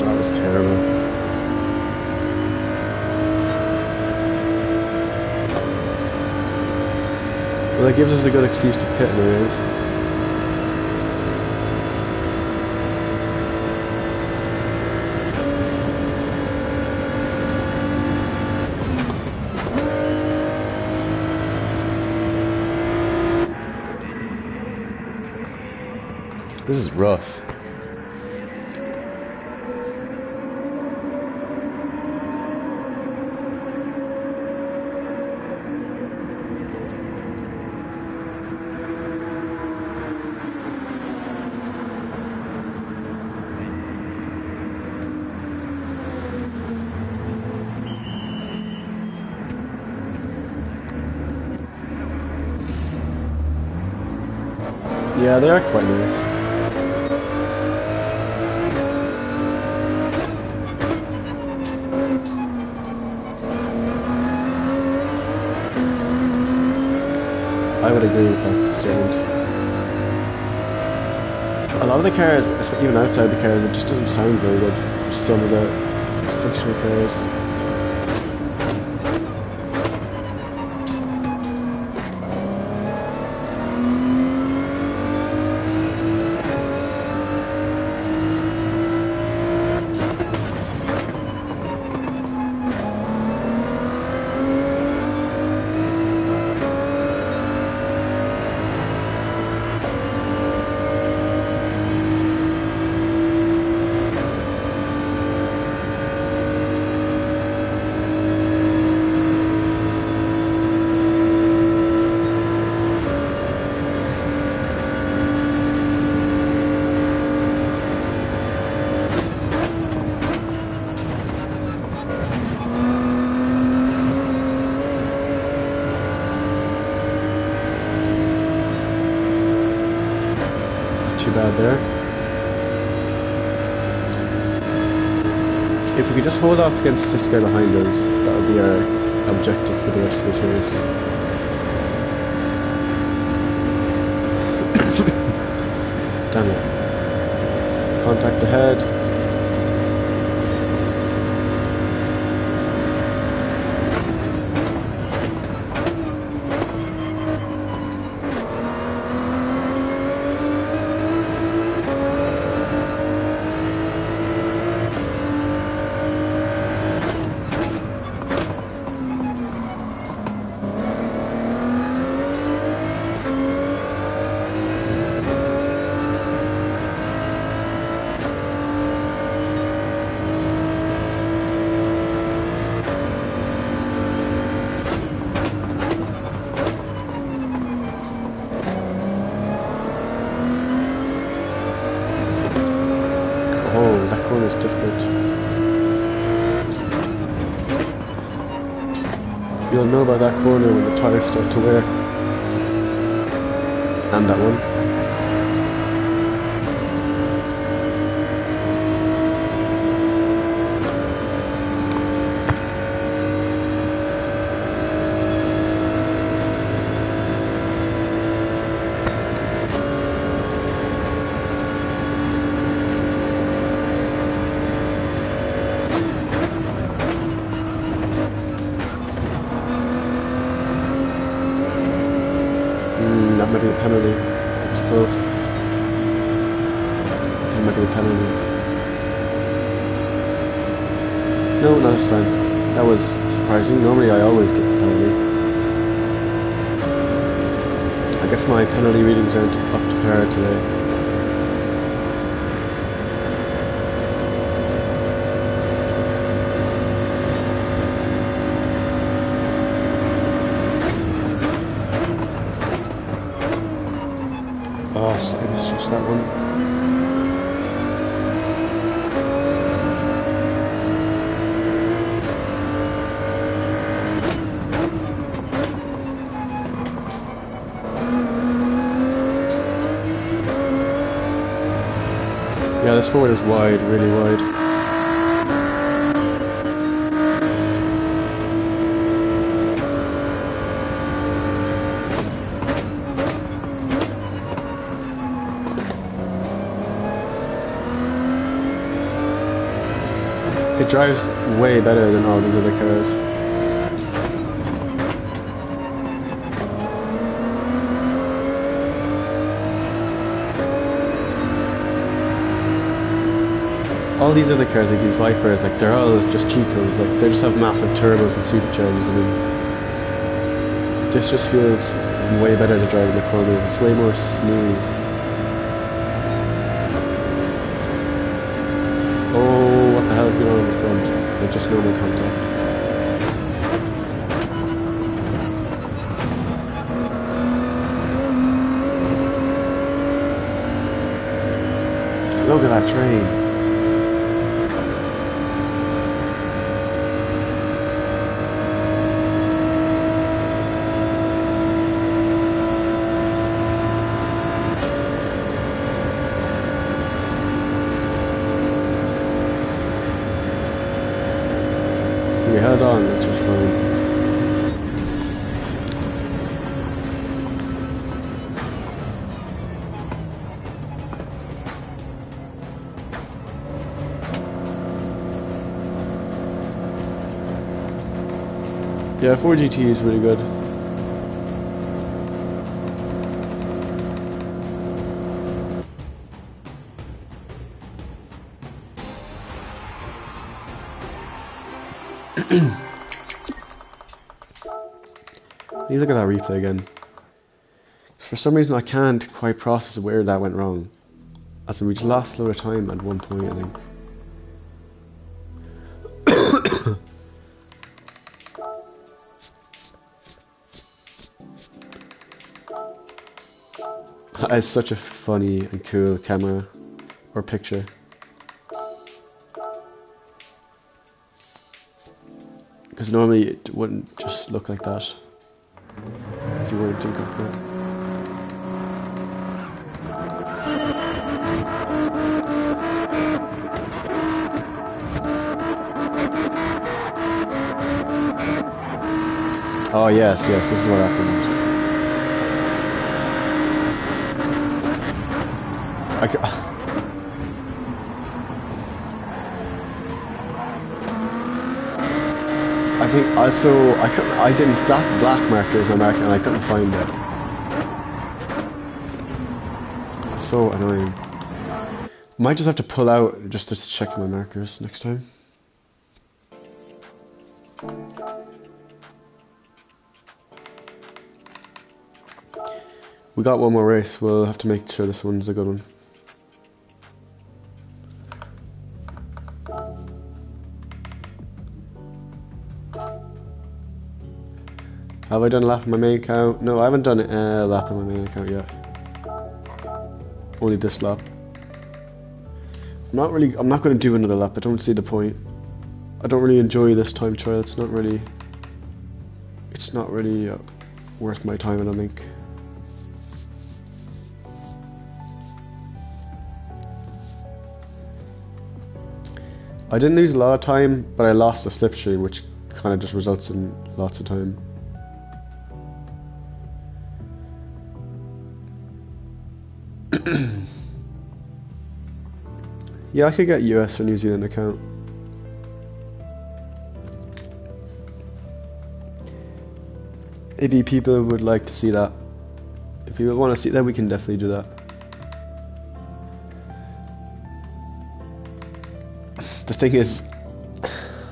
that was terrible. Well, that gives us a good excuse to pit anyways. This is rough. Yeah, they are quite nice. I would agree with that statement. A lot of the cars, even outside the cars, it just doesn't sound very good for some of the fictional cars. Too bad there. If we could just hold off against this guy behind us, that would be our objective for the rest of the chase. Damn it. Contact ahead. Oh, that corner is difficult. You'll know about that corner when the tires start to wear. And that one. That might be a penalty. That was close. I think it might be a penalty. No, not this time. That was surprising. Normally I always get the penalty. I guess my penalty readings aren't up to par today. Oh, I missed just that one. Yeah, this forward is wide, really wide. It drives way better than all these other cars. All these other cars, like these Vipers, like they're all just cheat codes. Like they just have massive turbos and superchargers. I mean, this just feels way better to drive in the corners. It's way more smooth. Oh, what the hell is going on in the front? Like just normal contact. Look at that train. We held on, which was fine. Yeah, 4GT is really good. You look at that replay again. For some reason I can't quite process where that went wrong. As in we just lost a lot of time at one point, I think. That is such a funny and cool camera or picture. Because normally it wouldn't just look like that if you weren't in Cockpit. Oh yes, this is what happened. I think also I didn't, that black marker is my marker and I couldn't find it. So annoying. Might just have to pull out just to check my markers next time. We got one more race, we'll have to make sure this one's a good one. Have I done a lap on my main account? No, I haven't done a lap on my main account yet. Only this lap. I'm not going to do another lap, I don't see the point. I don't really enjoy this time trial, it's not really worth my time, I don't think. I didn't lose a lot of time, but I lost the slipstream, which kind of just results in lots of time. Yeah, I could get US or New Zealand account. Maybe people would like to see that. If you want to see that, we can definitely do that. The thing is,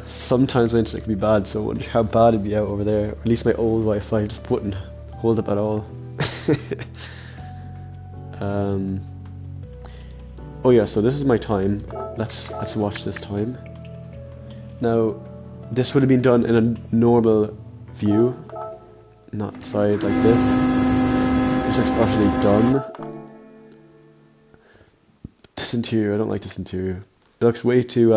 sometimes my internet can be bad, so I wonder how bad it'd be out over there. Or at least my old Wi-Fi just wouldn't hold up at all. Oh yeah, so this is my time. Let's watch this time. Now, this would have been done in a normal view, not side like this. This looks utterly dumb. This interior, I don't like this interior. It looks way too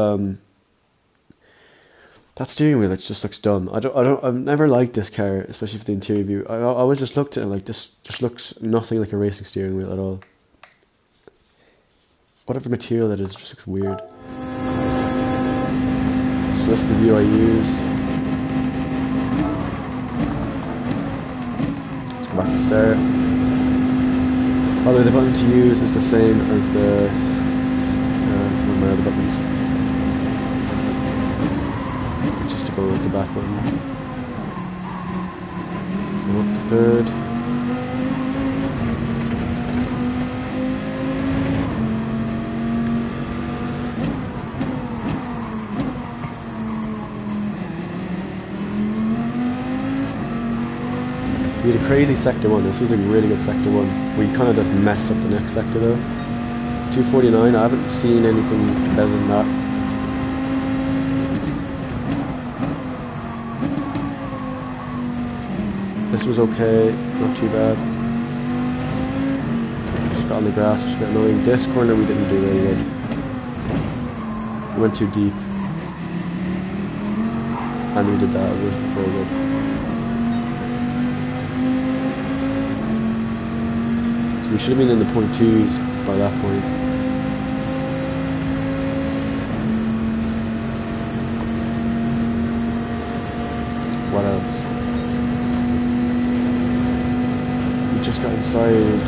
that steering wheel, it just looks dumb. I've never liked this car, especially for the interior view. I always just looked at it like this just looks nothing like a racing steering wheel at all. Whatever material that is, just looks weird. So this is the view I used. Let's go back to start. By the way, the button to use is the same as the one of my other buttons. useful with the back button. So up to third. We had a crazy sector 1. This was a really good sector 1. We kind of just messed up the next sector though. 249, I haven't seen anything better than that. This was okay, not too bad. Just got on the grass, which is a bit annoying. This corner we didn't do very good. We went too deep. And we did that, it wasn't very good. So we should have been in the .2s by that point. What else? We just got inside.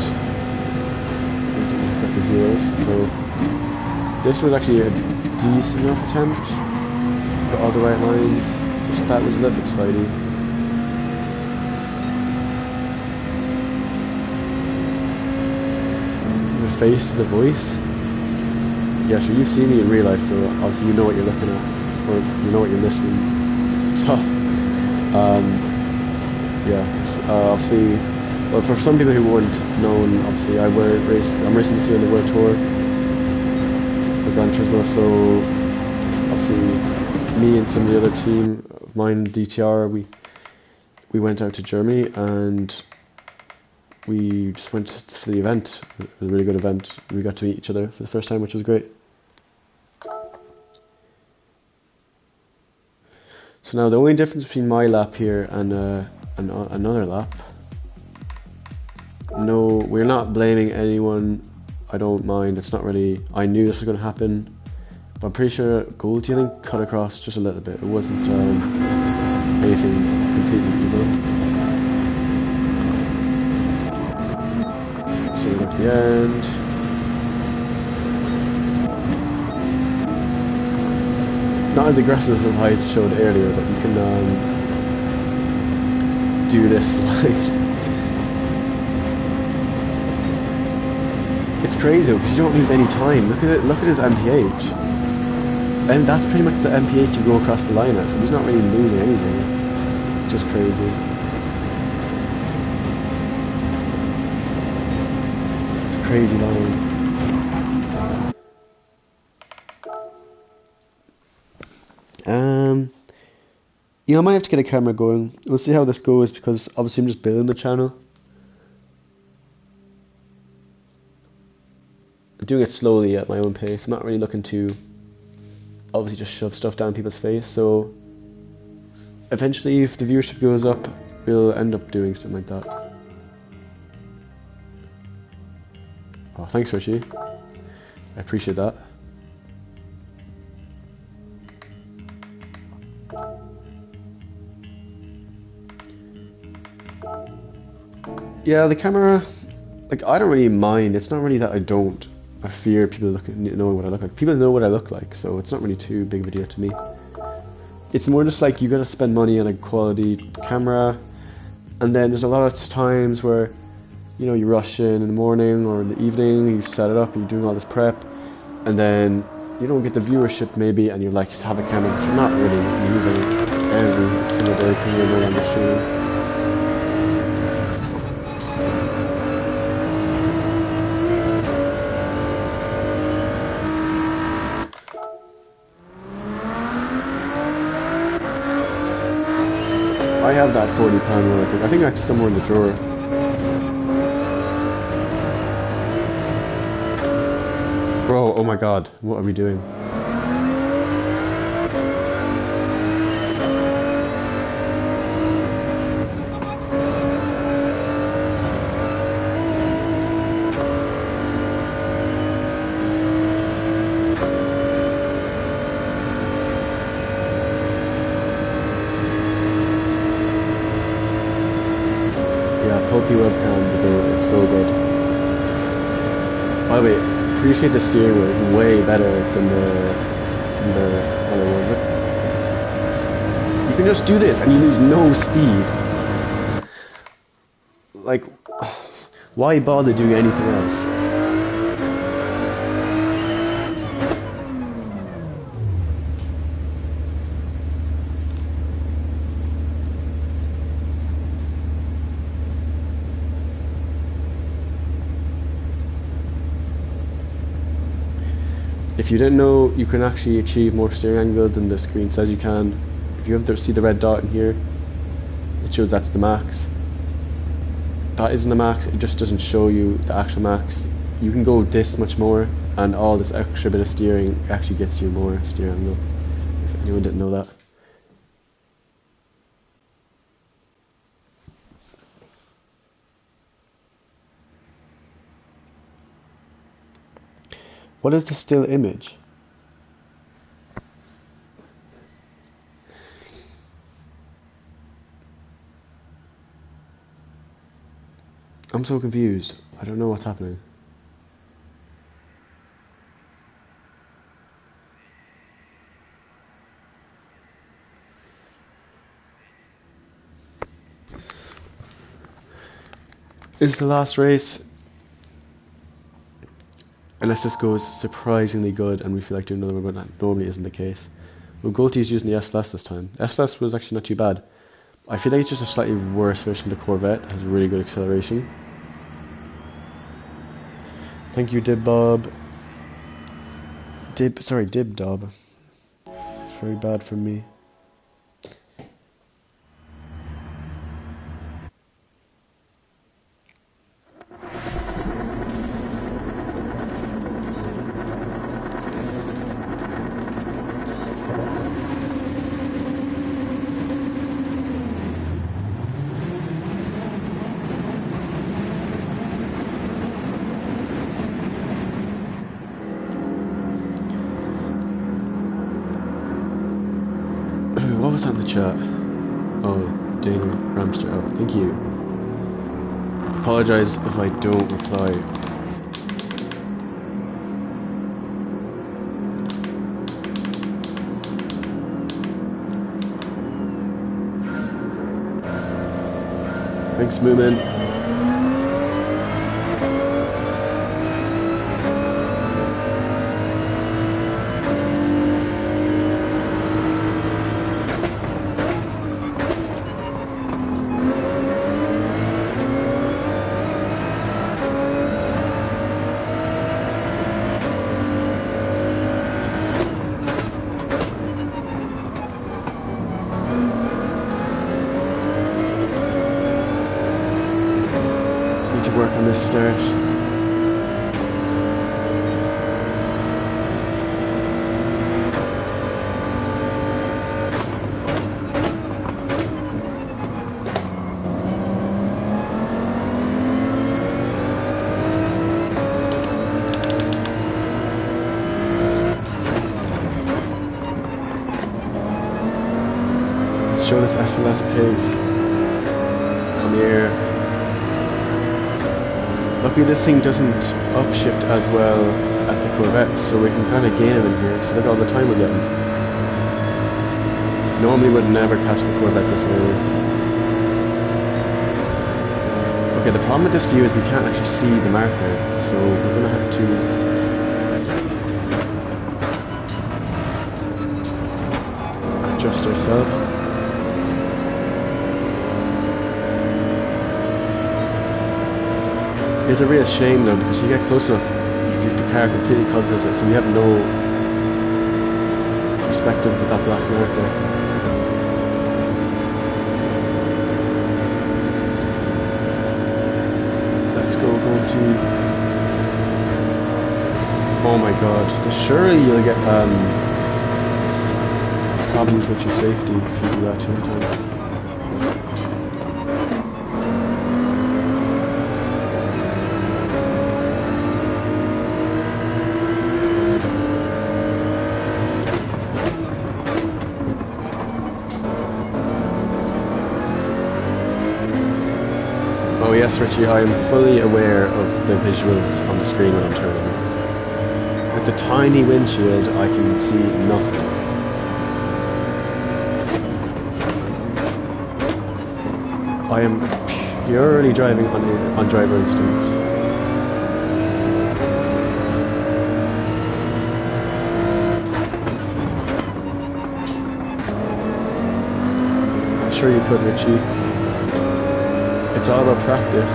We didn't get the zeros, so this was actually a decent enough attempt. Got all the right lines. Just that was a little bit slidey. The face, the voice. Yeah, sure. You've seen me in real life, so obviously you know what you're looking at, or you know what you're listening to. Obviously, well, for some people who weren't known, obviously I'm racing this year on the World Tour for Gran Turismo, so obviously me and some of the other team of mine, DTR, we went out to Germany and we just went to the event. It was a really good event. We got to meet each other for the first time, which was great. So now the only difference between my lap here and another lap, no, we're not blaming anyone. I don't mind. It's not really. I knew this was going to happen, but I'm pretty sure Goldie, I think, cut across just a little bit. It wasn't anything completely evil. So we got to the end. Not as aggressive as I showed earlier, but you can do this like. It's crazy because you don't lose any time. Look at it. Look at his MPH, and that's pretty much the MPH you go across the line at. So he's not really losing anything. Just crazy. It's a crazy line. You know, I might have to get a camera going. We'll see how this goes because obviously I'm just building the channel. I'm doing it slowly at my own pace. I'm not really looking to obviously just shove stuff down people's face. So eventually, if the viewership goes up, we'll end up doing something like that. Oh, thanks, Richie. I appreciate that. Yeah, the camera, like, I don't really mind. It's not really that I don't. I fear people knowing what I look like. People know what I look like, so it's not really too big of a deal to me. It's more just like you gotta spend money on a quality camera, and then there's a lot of times where, you know, you rush in the morning or in the evening, you set it up, and you're doing all this prep, and then you don't get the viewership maybe, and you're like, just have a camera, but you're not really using every single day because you're no longer shooting. I have that £40 one, I think that's somewhere in the drawer. Bro, oh my god, what are we doing? Pulpy webcam debate, it's so good. By the way, appreciate the steering wheel is way better than the other one. can just do this and you lose no speed. Like, why bother doing anything else? If you didn't know, you can actually achieve more steering angle than the screen says you can. If you have to see the red dot in here, it shows that's the max. That isn't the max, it just doesn't show you the actual max. You can go this much more, and all this extra bit of steering actually gets you more steering angle, if anyone didn't know that. What is the still image? I'm so confused. I don't know what's happening. This is the last race. Unless this goes surprisingly good and we feel like doing another one, but that normally isn't the case. Well, Goldie's using the S-Less this time. S-Less was actually not too bad. I feel like it's just a slightly worse version of the Corvette that has really good acceleration. Thank you, Dib Bob. Dib Dob. It's very bad from me. What was that in the chat? Oh, Dane Ramster. Oh, thank you. Apologise if I don't reply. Thanks, Moomin. To work on this start. Let's show this SLS pace. Come here. Luckily this thing doesn't upshift as well as the Corvette, so we can kind of gain it in here. So look at all the time we're getting. Normally would never catch the Corvette this early. Okay, the problem with this view is we can't actually see the marker, so we're going to have to adjust ourselves. It's a real shame though, because you get close enough, the car completely covers it, so you have no perspective with that black marker. Let's go to... Oh my god, surely you'll get problems with your safety if you do that too many times. Oh yes, Richie, I am fully aware of the visuals on the screen when I'm turning. With the tiny windshield, I can see nothing. I am purely driving on driver instincts. I'm sure you could, Richie. It's all about practice.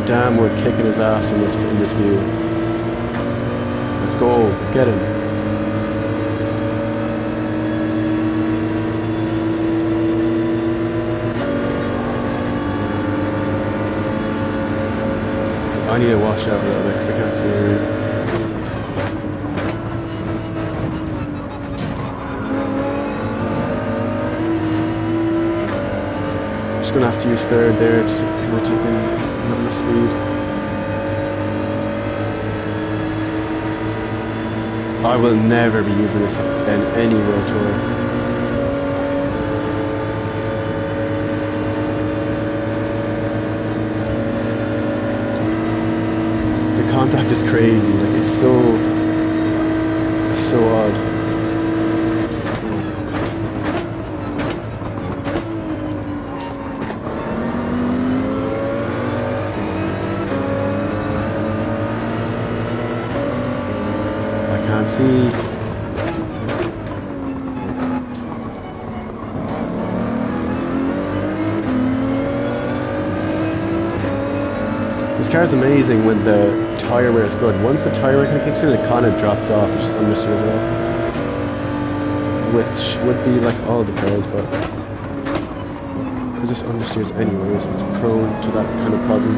Damn, we're kicking his ass in this view. Let's go. Let's get him. I need to wash out a little bit because I can't see it. Just gonna have to use third there, just kind of taking not enough speed. I will never be using this in any World Tour. Contact is crazy, like it's so odd. I can't see. This car is amazing when the tyre wear is good. Once the tyre wear kind of kicks in, it kind of drops off, which is understandable. Which would be like all the cars, but because this understeers anyways, it's prone to that kind of problem.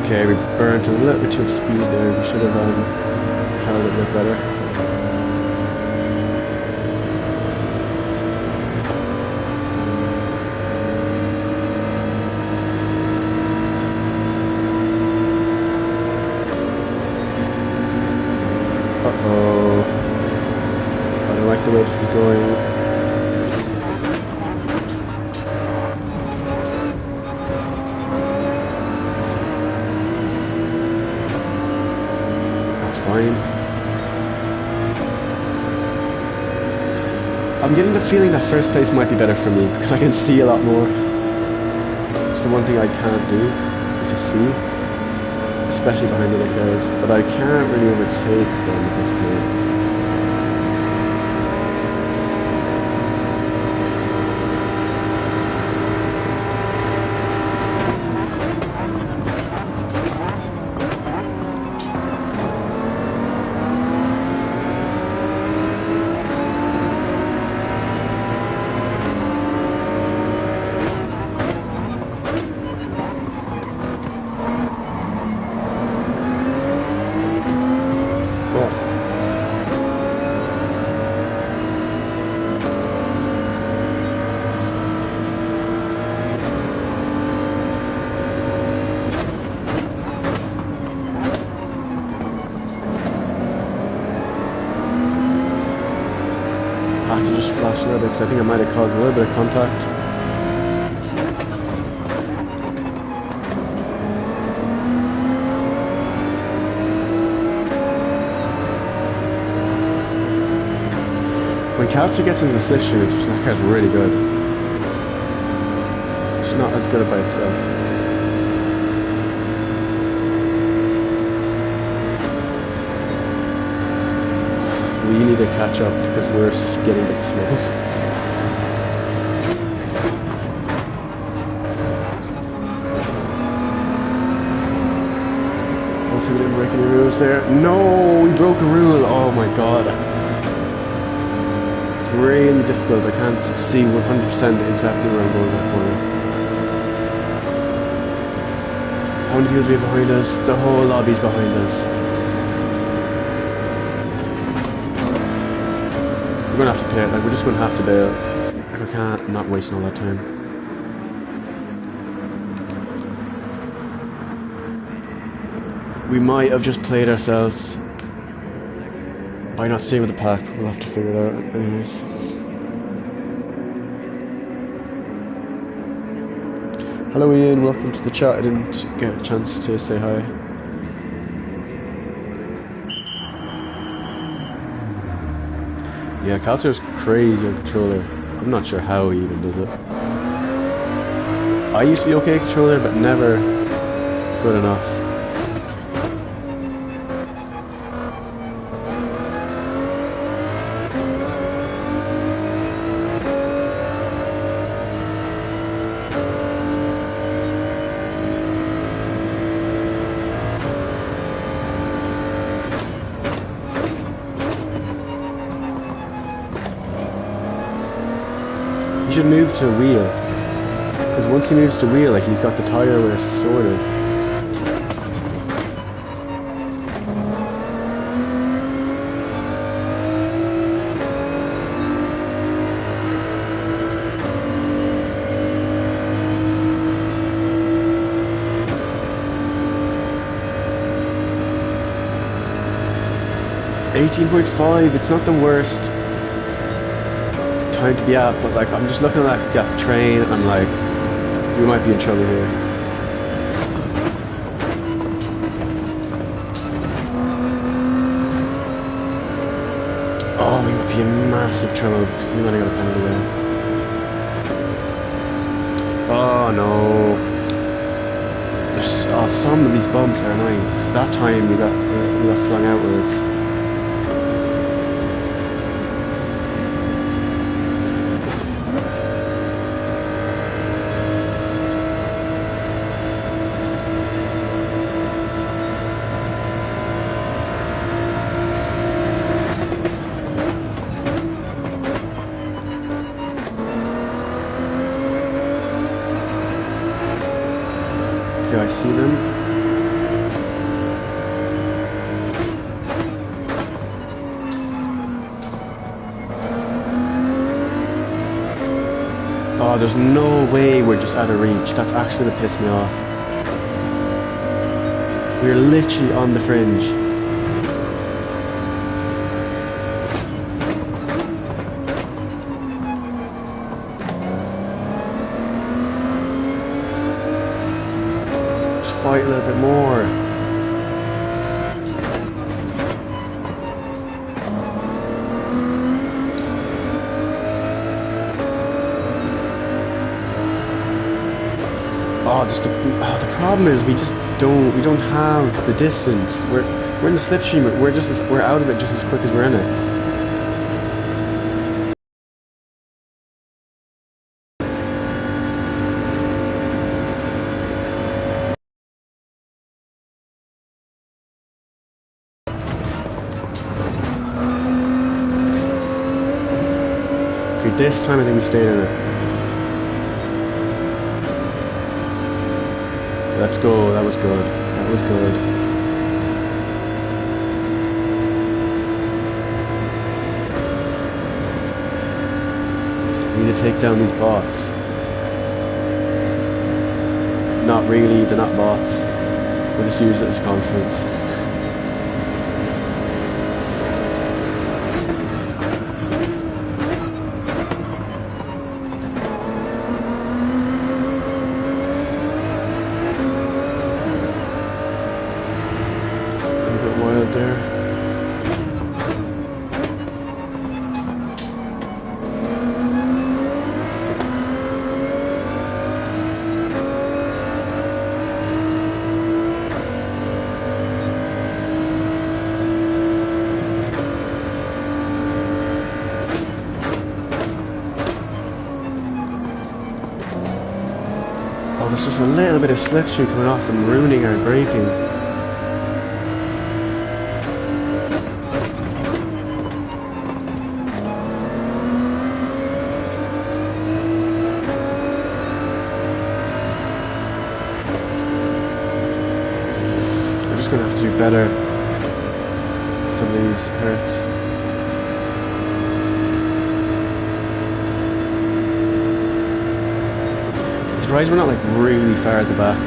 Okay, we burnt a little bit too much speed there. We should have held it a bit better. Uh-oh. I don't like the way this is going. That's fine. I'm getting the feeling that first place might be better for me because I can see a lot more. It's the one thing I can't do, which is see. Especially behind the other cars, but I can't really overtake them at this point. I have to just flash a little bit because I think I might have caused a little bit of contact. When Coucher gets into the slipstream, that car's really good. It's not as good by itself. We need to catch up because we're getting a bit slow. Hopefully we didn't break any rules there. No, we broke a rule. Oh my god. It's really difficult. I can't see 100% exactly where I'm going in that corner. How many people do we have behind us? The whole lobby's behind us. We're gonna have to pay it, like we're just gonna have to bail. Like I can't, I'm not wasting all that time. We might have just played ourselves by not staying with the pack. We'll have to figure it out anyways. Hello Ian, welcome to the chat. I didn't get a chance to say hi. Yeah, Calcer's crazy on controller. I'm not sure how he even does it. I used to be okay controller, but never good enough. He should move to a wheel, because once he moves to wheel, like, he's got the tire where it's sorted. .5, it's not the worst time to be at, but like, I'm just looking at that train and like, we might be in trouble here. Oh, we might be in massive trouble. We might have got a penalty there. Oh no. There's, some of these bumps are annoying. It's that time we got flung outwards. I see them. Oh, there's no way we're just out of reach. That's actually gonna piss me off. We're literally on the fringe. Fight a little bit more. The problem is we don't have the distance. We're in the slipstream. We're out of it just as quick as we're in it. This time I think we stayed in it. Let's go, that was good. That was good. We need to take down these bots. Not really, they're not bots. We'll just use it as confidence. Oh, there's just a little bit of slipstream coming off them, ruining our braking. We're just gonna have to do better. Some of these hurts. Surprised we're not like really far at the back.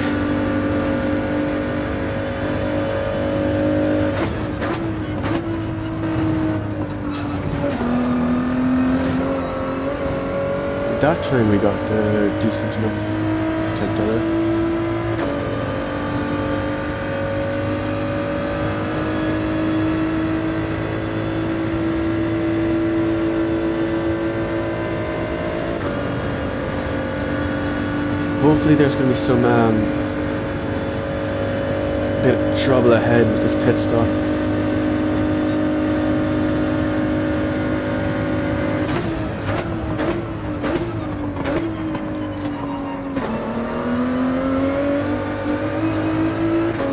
At that time we got decent enough $10. hopefully there's going to be some bit of trouble ahead with this pit stop.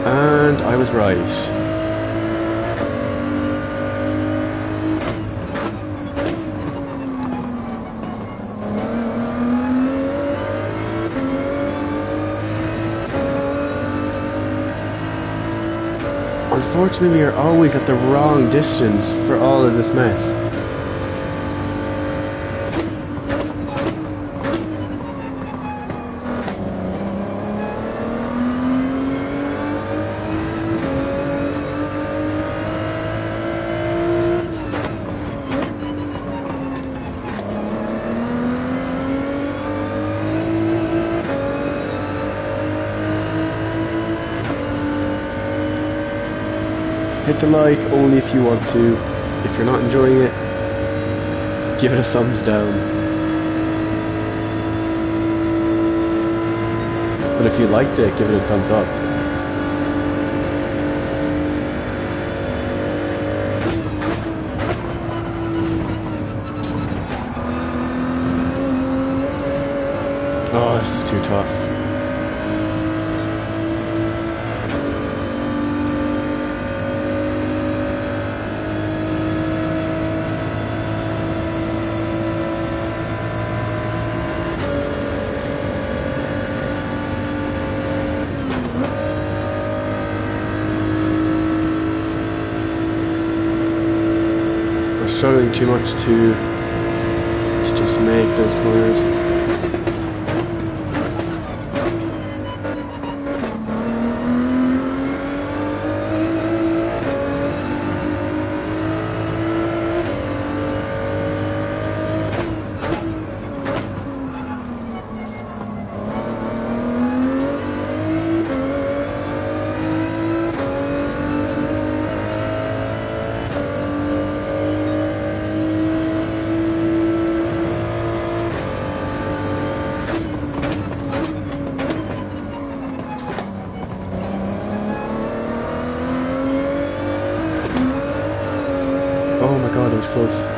And I was right. Unfortunately, we are always at the wrong distance for all of this mess. Hit the like only if you want to. If you're not enjoying it, give it a thumbs down. But if you liked it, give it a thumbs up. Oh, this is too tough. Struggling too much to just make those corners. Oh my god, it was close.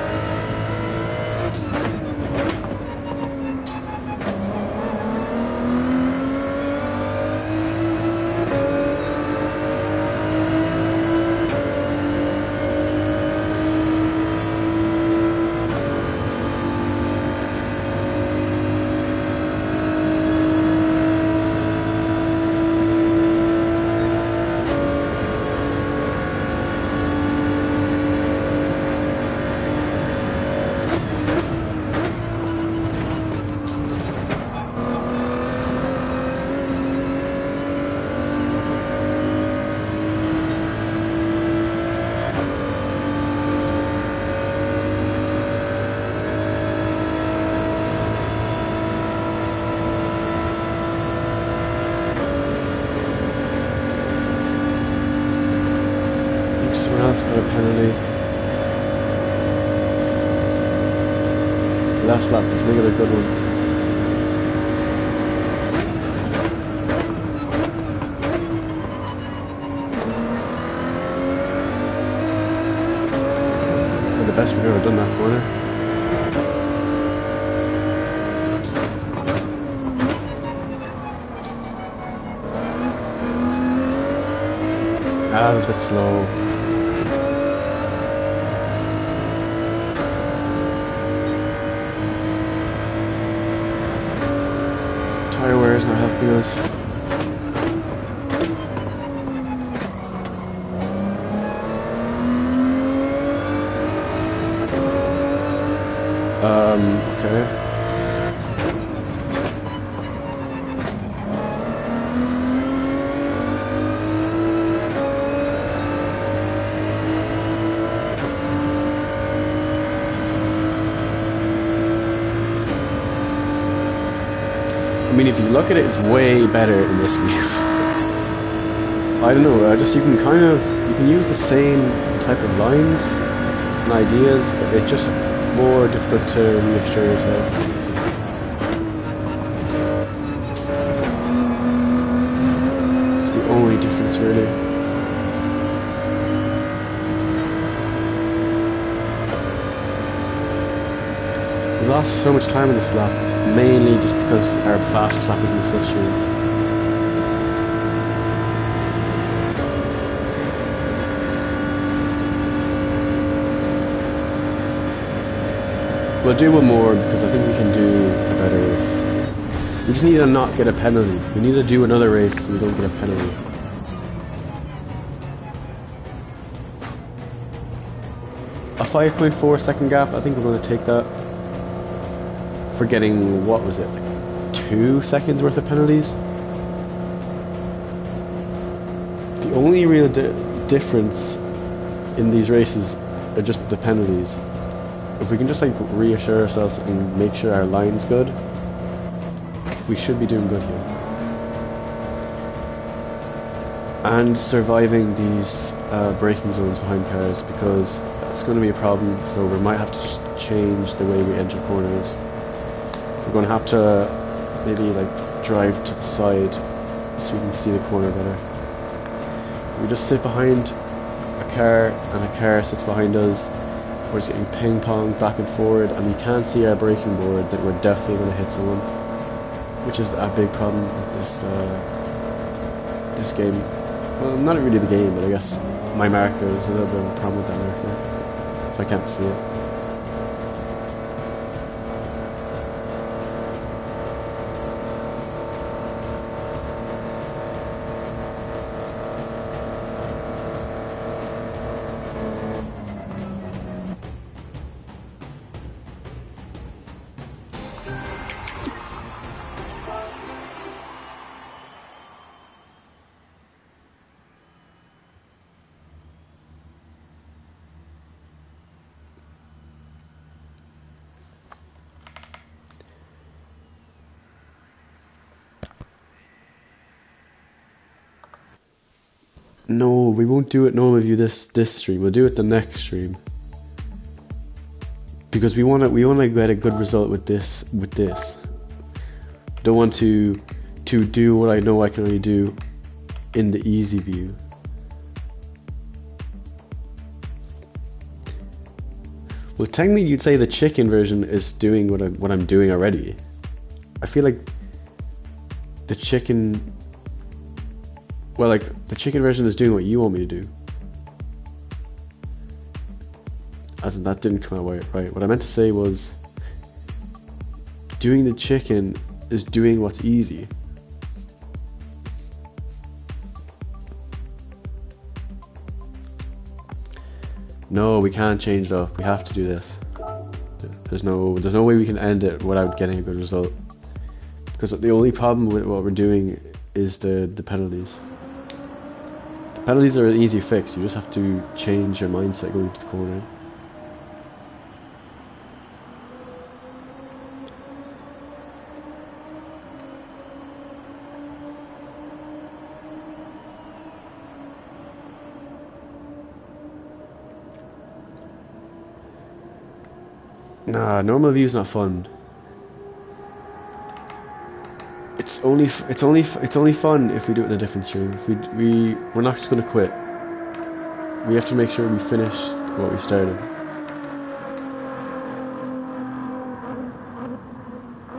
Someone else got a penalty. Last lap, let's make it a good one. We're the best we've ever done that corner. That was a bit slow. Tire wear is not helping us. Okay. I mean, if you look at it, it's way better in this view. I don't know, you can use the same type of lines and ideas, but it's just more difficult to reassure yourself. only difference really. We lost so much time in this lap, mainly just because our fastest lap was in the slipstream. We'll do one more because I think we can do a better race. We just need to not get a penalty. We need to do another race so we don't get a penalty. A 5.4 second gap, I think we're going to take that. For getting, what was it, like 2 seconds worth of penalties? The only real difference in these races are just the penalties. If we can just like reassure ourselves and make sure our line's good, we should be doing good here. And surviving these braking zones behind cars, because that's going to be a problem, so we might have to just change the way we enter corners. We're going to have to maybe like drive to the side so we can see the corner better. So we just sit behind a car and a car sits behind us. We're just getting ping pong back and forward, and we can't see our braking board, that we're definitely going to hit someone, which is a big problem with this game. Well, not really the game, but I guess my marker is a little bit of a problem with that marker if I can't see it. No, we won't do it normal view this stream. We'll do it the next stream. Because we wanna get a good result with this. Don't want to do what I know I can only do in the easy view. Well, technically you'd say the chicken version is doing what I'm doing already. I feel like the chicken version is doing what you want me to do. As in, that didn't come out right. What I meant to say was, doing the chicken is doing what's easy. No, we can't change it up. We have to do this. There's no way we can end it without getting a good result. Because the only problem with what we're doing is the penalties. Penalties are an easy fix, you just have to change your mindset going to the corner. Nah, normal view's not fun. It's only fun if we do it in a different stream. If we're not just gonna quit. We have to make sure we finish what we started.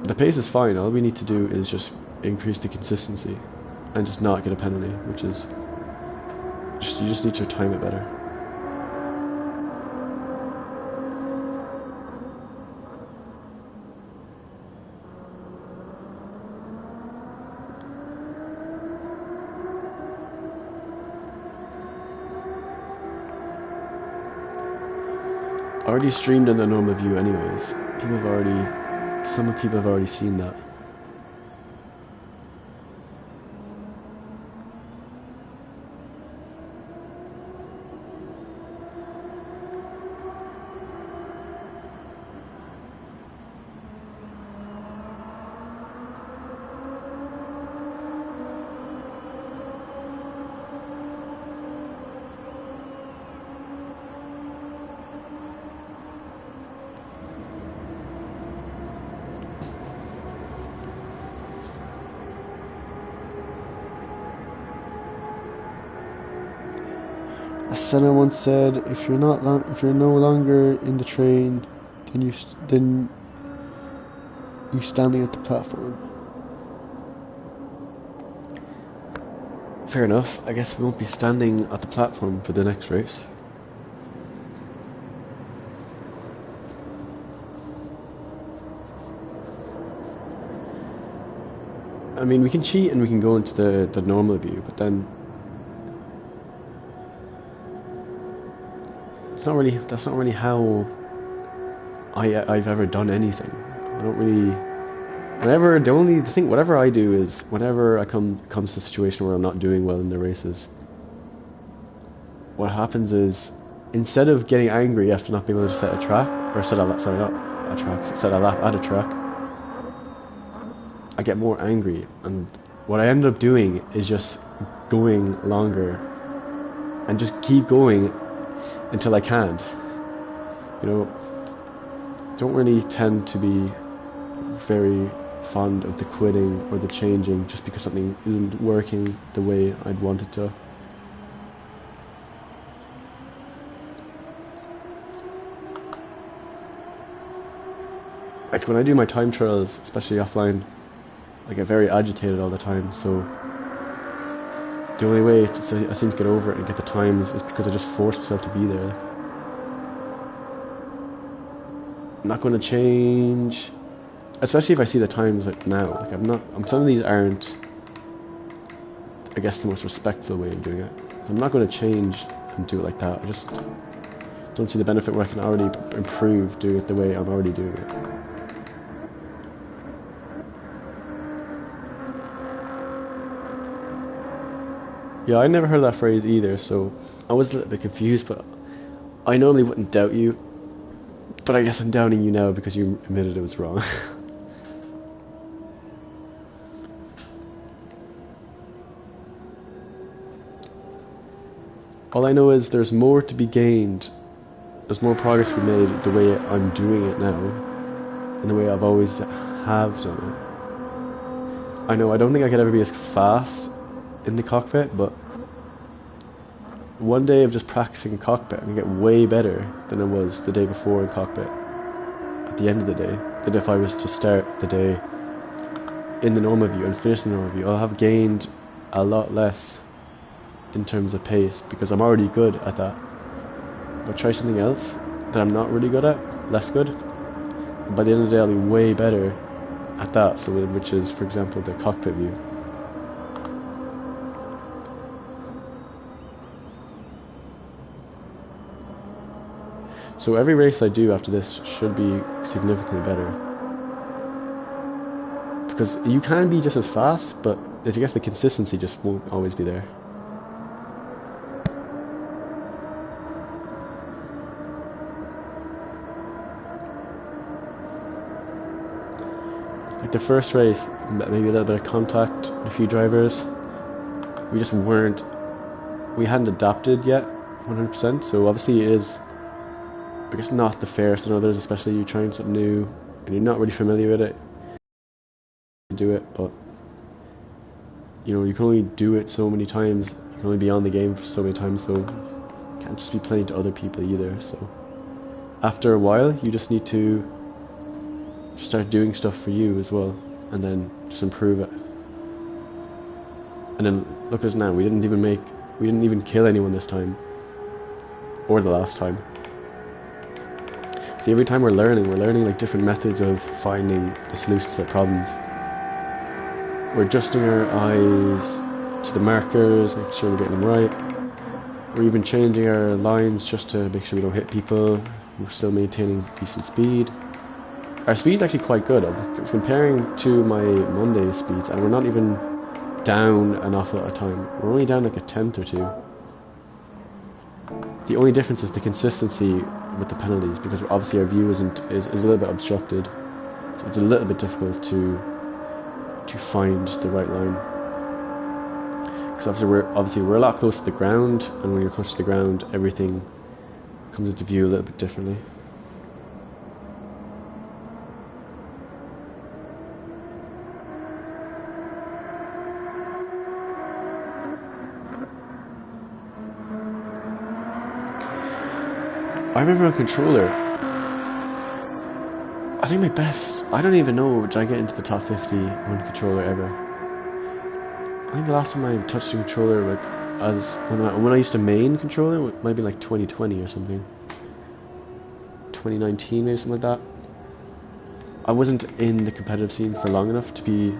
The pace is fine. All we need to do is just increase the consistency and just not get a penalty, which is you just need to time it better. I already streamed in the normal view anyways. Some people have already seen that. A senator once said, if you're no longer in the train, then you standing at the platform. Fair enough. I guess we won't be standing at the platform for the next race. I mean, we can cheat and we can go into the normal view, but then that's not really how I've ever done anything. I don't really. Whatever I do is whenever comes to a situation where I'm not doing well in the races, what happens is instead of getting angry after not being able to set a track or set a lap at a track, I get more angry, and what I end up doing is just going longer and just keep going until I can't. You know, don't really tend to be very fond of the quitting or the changing just because something isn't working the way I'd want it to. Like when I do my time trials, especially offline, I get very agitated all the time, so the only way I seem to get over it and get the times is because I just force myself to be there. I'm not going to change, especially if I see the times like now. Like some of these aren't, I guess, the most respectful way of doing it. I'm not going to change and do it like that. I just don't see the benefit where I can already improve doing it the way I'm already doing it. Yeah, I never heard that phrase either, so I was a little bit confused, but I normally wouldn't doubt you, but I guess I'm doubting you now because you admitted it was wrong. All I know is there's more to be gained, there's more progress to be made the way I'm doing it now, and the way I've always have done it. I know I don't think I could ever be as fast in the cockpit, but one day of just practicing cockpit, I'm gonna get way better than I was the day before in cockpit at the end of the day than if I was to start the day in the normal view and finish the normal view. I'll have gained a lot less in terms of pace because I'm already good at that. But try something else that I'm not really good at, less good, and by the end of the day I'll be way better at that, so which is, for example, the cockpit view. So every race I do after this should be significantly better. Because you can be just as fast, but I guess the consistency just won't always be there. Like the first race, maybe a little bit of contact with a few drivers. We hadn't adapted yet 100%, so obviously it is, I guess, not the fairest than others, especially you trying something new and you're not really familiar with it. You do it, but you know, you can only do it so many times. You can only be on the game for so many times, so you can't just be playing to other people either. So after a while, you just need to start doing stuff for you as well, and then just improve it. And then look at us now. We didn't even kill anyone this time, or the last time. See, every time we're learning like different methods of finding the solutions to problems. We're adjusting our eyes to the markers, making sure we're getting them right. We're even changing our lines just to make sure we don't hit people. We're still maintaining decent speed. Our speed's actually quite good. I was comparing to my Monday speeds, and we're not even down an awful lot of time. We're only down like a tenth or two. The only difference is the consistency with the penalties, because obviously our view is a little bit obstructed, so it's a little bit difficult to find the right line. Because obviously we're a lot closer to the ground, and when you're close to the ground, everything comes into view a little bit differently. I remember on controller, I think my best, I don't even know, did I get into the top 50 on controller ever? I think the last time I touched a controller, like, as when I used to main controller, it might have been like 2020 or something. 2019 maybe, something like that. I wasn't in the competitive scene for long enough to be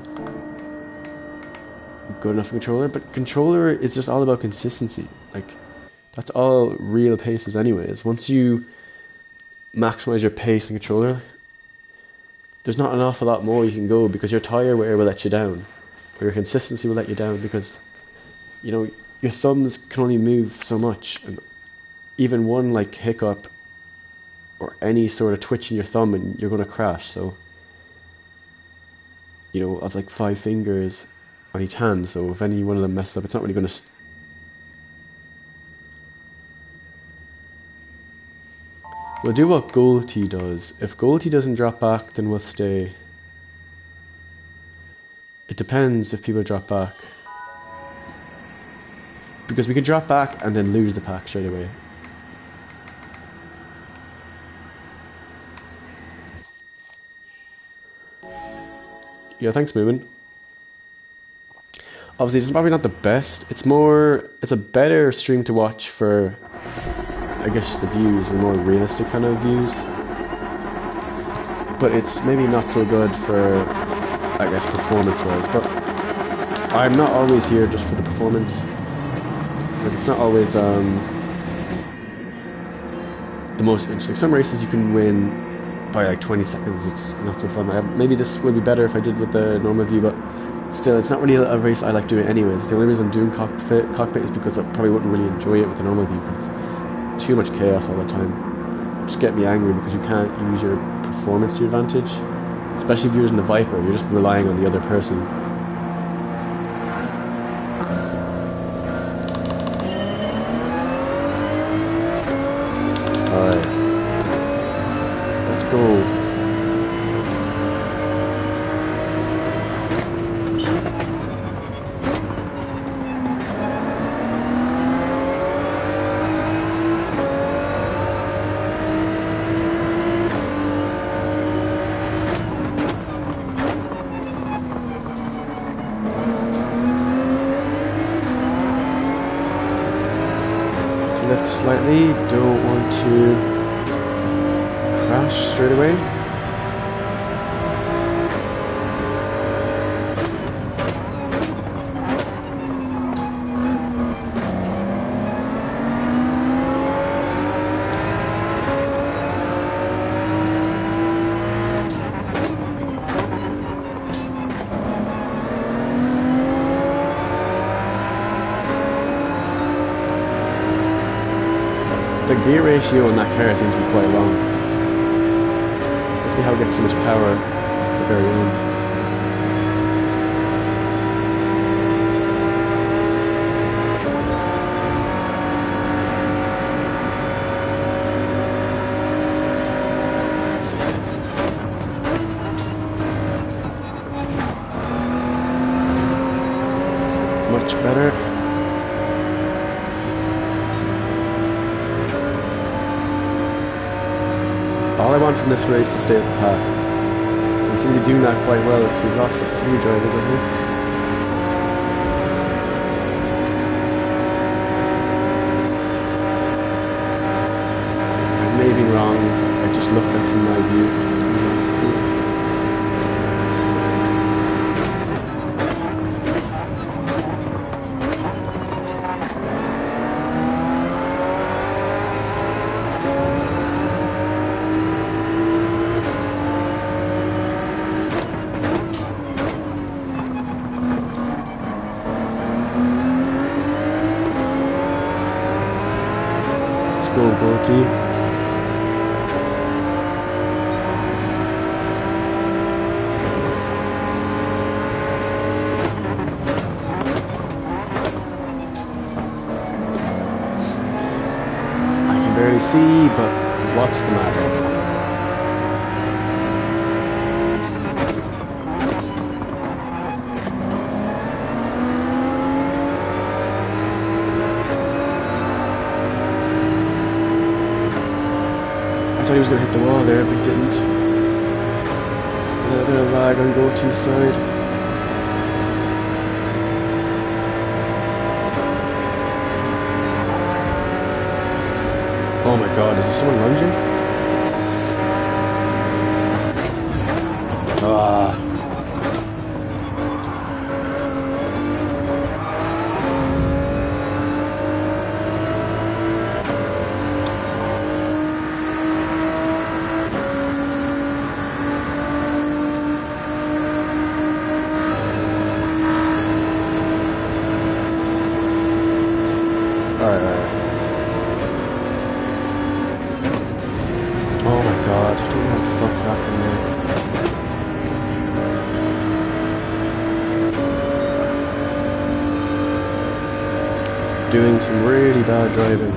good enough controller, but controller is just all about consistency. Like, that's all real pace is anyways. Once you maximize your pace in controller, there's not an awful lot more you can go, because your tire wear will let you down, or your consistency will let you down, because, you know, your thumbs can only move so much, and even one like hiccup or any sort of twitch in your thumb and you're going to crash. So, you know, I've like 5 fingers on each hand, so if any one of them messes up, it's not really going to we'll do what goal T does. If goal T doesn't drop back, then we'll stay. It depends if people drop back, because we can drop back and then lose the pack straight away. Yeah, thanks, Moomin. Obviously, it's probably not the best. It's a better stream to watch for, I guess, the views, and more realistic kind of views. But it's maybe not so good for, I guess, performance-wise. But I'm not always here just for the performance. Like, it's not always the most interesting. Some races you can win by like 20 seconds, it's not so fun. Maybe this would be better if I did with the normal view, but still, it's not really a race I like doing anyways. The only reason I'm doing Cockpit is because I probably wouldn't really enjoy it with the normal view, because it's too much chaos all the time. Just get me angry because you can't use your performance to your advantage. Especially if you're using the Viper, you're just relying on the other person. Alright. Let's go. Left slightly, don't want to crash straight away. The gear ratio on that car seems to be quite long. Let's see how it gets so much power at the very end. Much better. All I want from this race is to stay at the pack. We seem to be doing that quite well, because we've lost a few drivers, I think. I may be wrong, I just looked at it from my view. We lost a few. Go, Bolty. I can barely see, but what's the matter? thought he was going to hit the wall there, but he didn't. A little bit of lag on go-to side. Oh my god, is there someone lunging? Ah. Alright. Oh my god, I don't know what the fuck's happening there. Doing some really bad driving.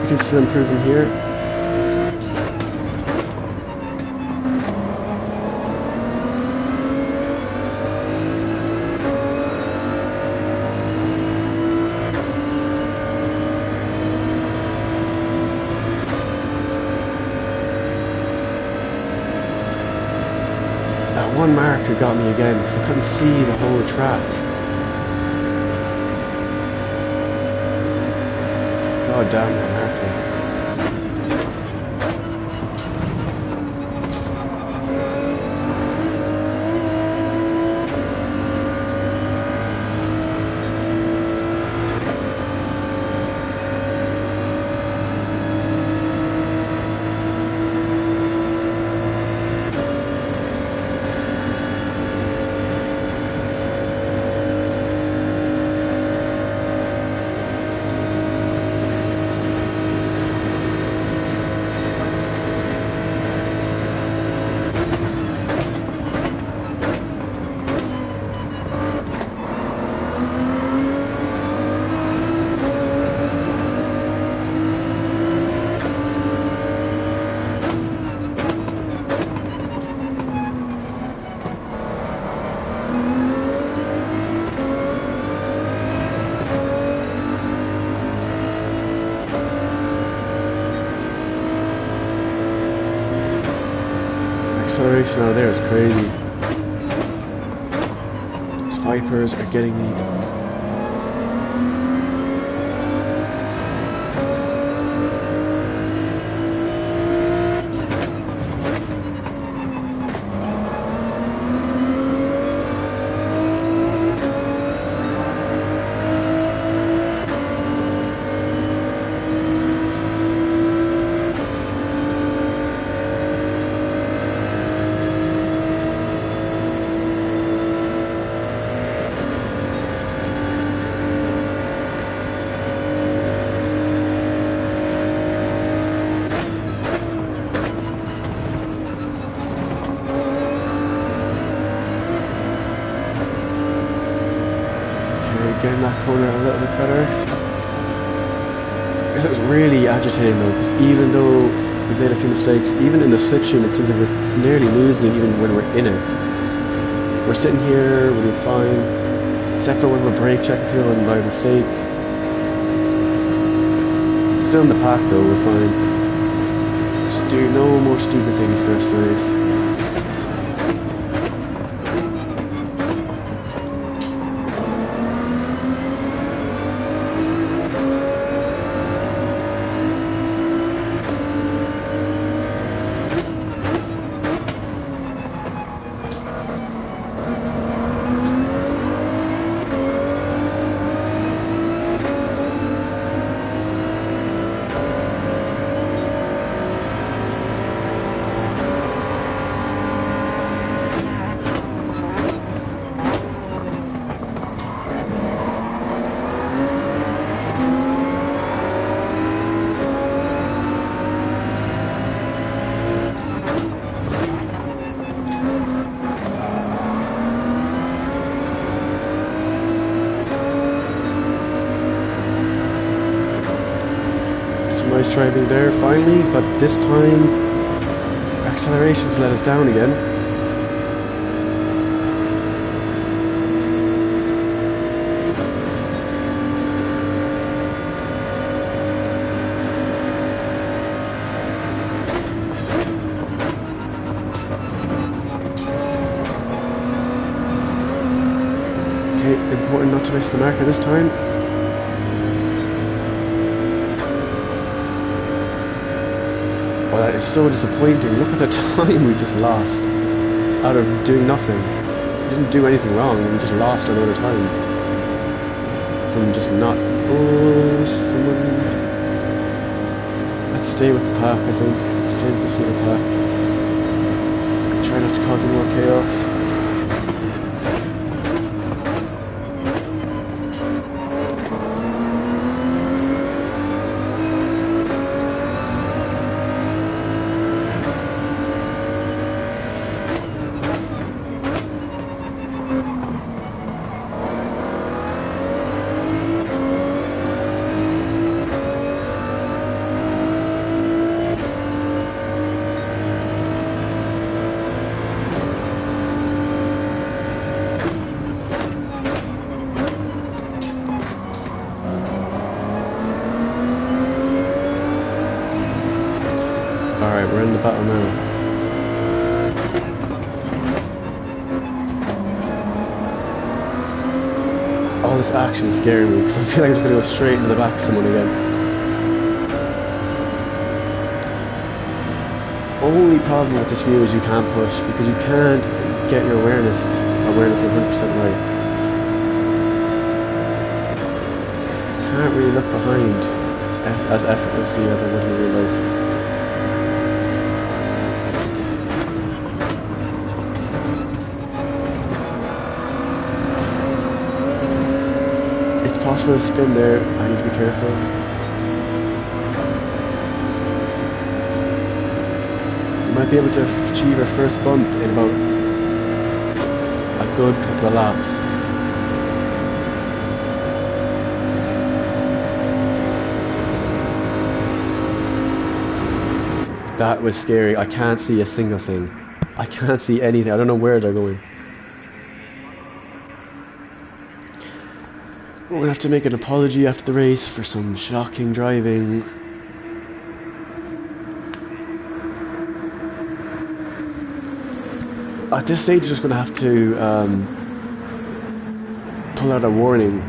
You can still improve from here. That one marker got me again because I couldn't see the whole track. God damn that marker. Acceleration out of there is crazy. Those Vipers are getting me. Getting that corner a little bit better. It was really agitating though, because even though we've made a few mistakes, even in the slipstream it seems like we're nearly losing it even when we're in it. We're sitting here, we're doing fine, except for when we're brake checking fuel and by mistake. Still in the pack though, we're fine. Just do no more stupid things the rest of the race. some nice driving there finally, but this time accelerations let us down again. Okay, important not to miss the marker this time. Oh, that is so disappointing. Look at the time we just lost out of doing nothing. We didn't do anything wrong, we just lost a load of time from just not... Oh, someone... Let's stay with the pack, I think. Let's stay with the field pack. Try not to cause any more chaos. Alright, we're in the battle now. All this action is scaring me because I feel like I'm just going to go straight into the back of someone again. Only problem with this view is you can't push because you can't get your awareness 100% right. Can't really look behind as effortlessly as I would in real life. Possible to spin there, I need to be careful. We might be able to achieve our first bump in about a good couple of laps. That was scary. I can't see a single thing. I can't see anything. I don't know where they're going. We're going to have to make an apology after the race for some shocking driving. At this stage, we're just going to have to pull out a warning,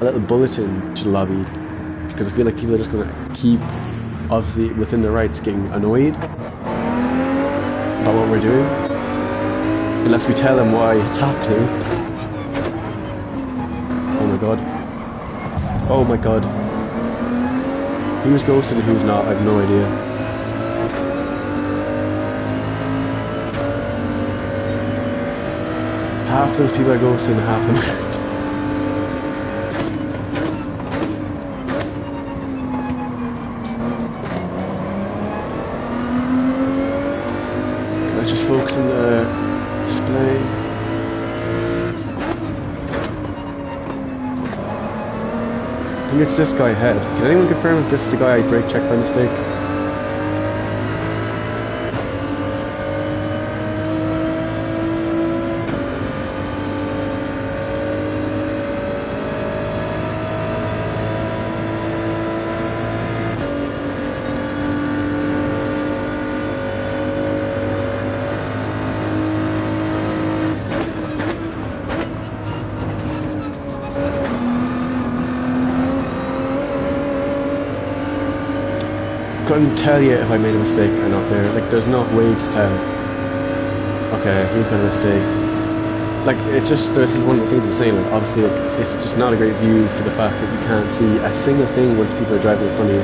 a little bulletin to the lobby, because I feel like people are just going to keep, obviously within their rights, getting annoyed about what we're doing, unless we tell them why it's happening. Oh my god. Oh my god. Who's ghosted and who's not, I have no idea. Half those people are ghosted and half them aren't. Let's just focus on the display. I think it's this guy ahead. Can anyone confirm if this is the guy I brake checked by mistake? Couldn't tell you if I made a mistake or not there. Like, there's no way to tell. Okay, we've got a mistake. Like, it's just, this is one of the things I'm saying, like, obviously, like, it's just not a great view for the fact that you can't see a single thing once people are driving in front of you.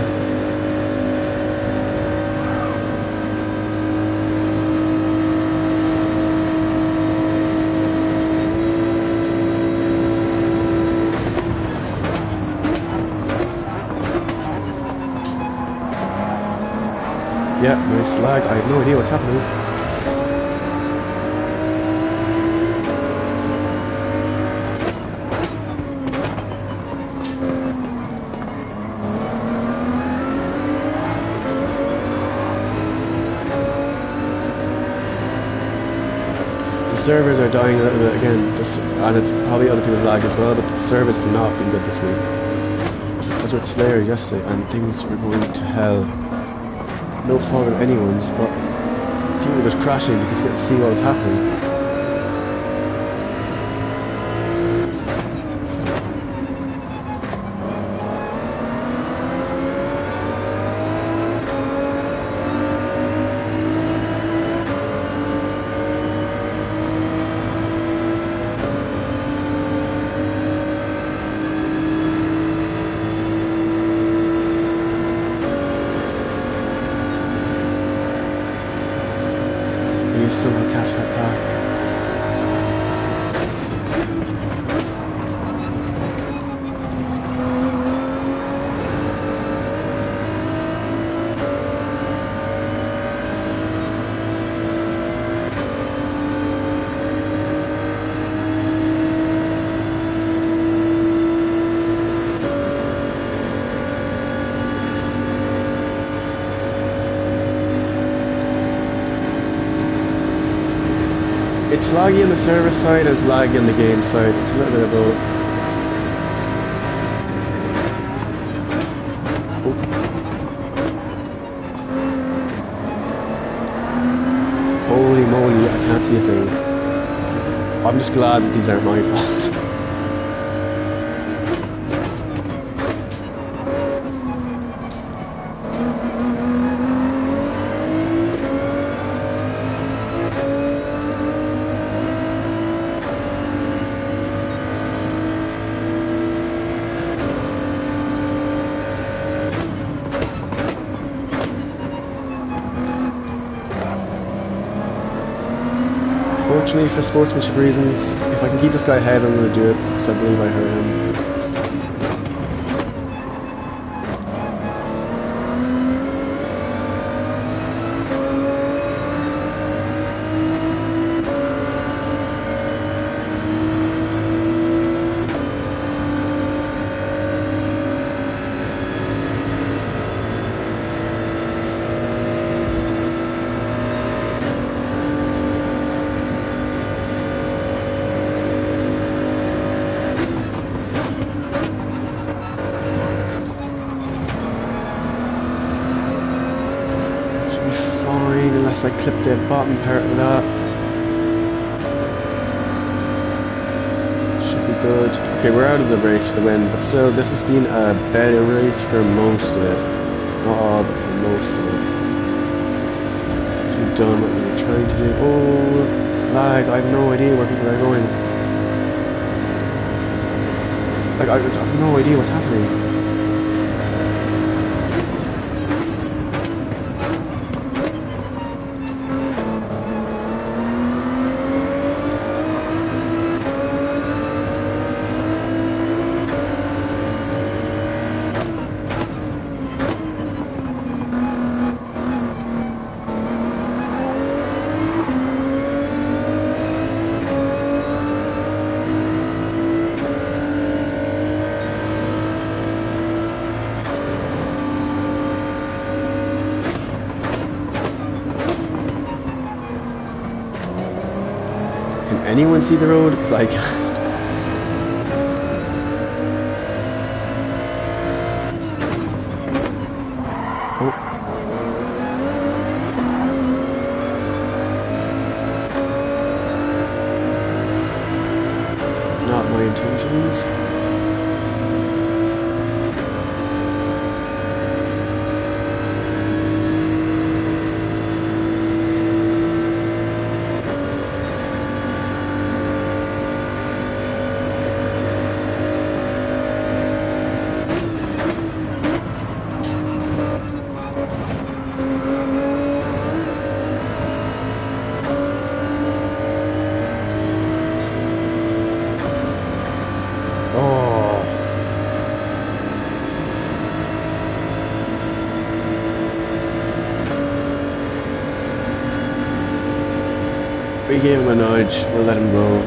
Yeah, nice lag. I have no idea what's happening. servers are dying a little bit again, and it's probably other people's lag as well, but the servers have not been good this week. I was with Slayer yesterday and things were going to hell. No fault of anyone's, but people were just crashing because you couldn't see what was happening. Somehow catch that back. It's laggy on the server side and it's laggy on the game side. It's a little bit of both. Oh. Holy moly, I can't see a thing. I'm just glad that these aren't my fault. Fortunately, for sportsmanship reasons, if I can keep this guy ahead, I'm going to do it, because I believe I hurt him. Unless I clip the bottom part of that. Should be good. Okay, we're out of the race for the win, but still, this has been a better race for most of it. Not all, but for most of it. We've done what we were trying to do. Oh, lag, I have no idea where people are going. Like, I have no idea what's happening. Anyone see the road? Because I can't. Oh. Not my intentions. We gave him a nudge, we'll let him go.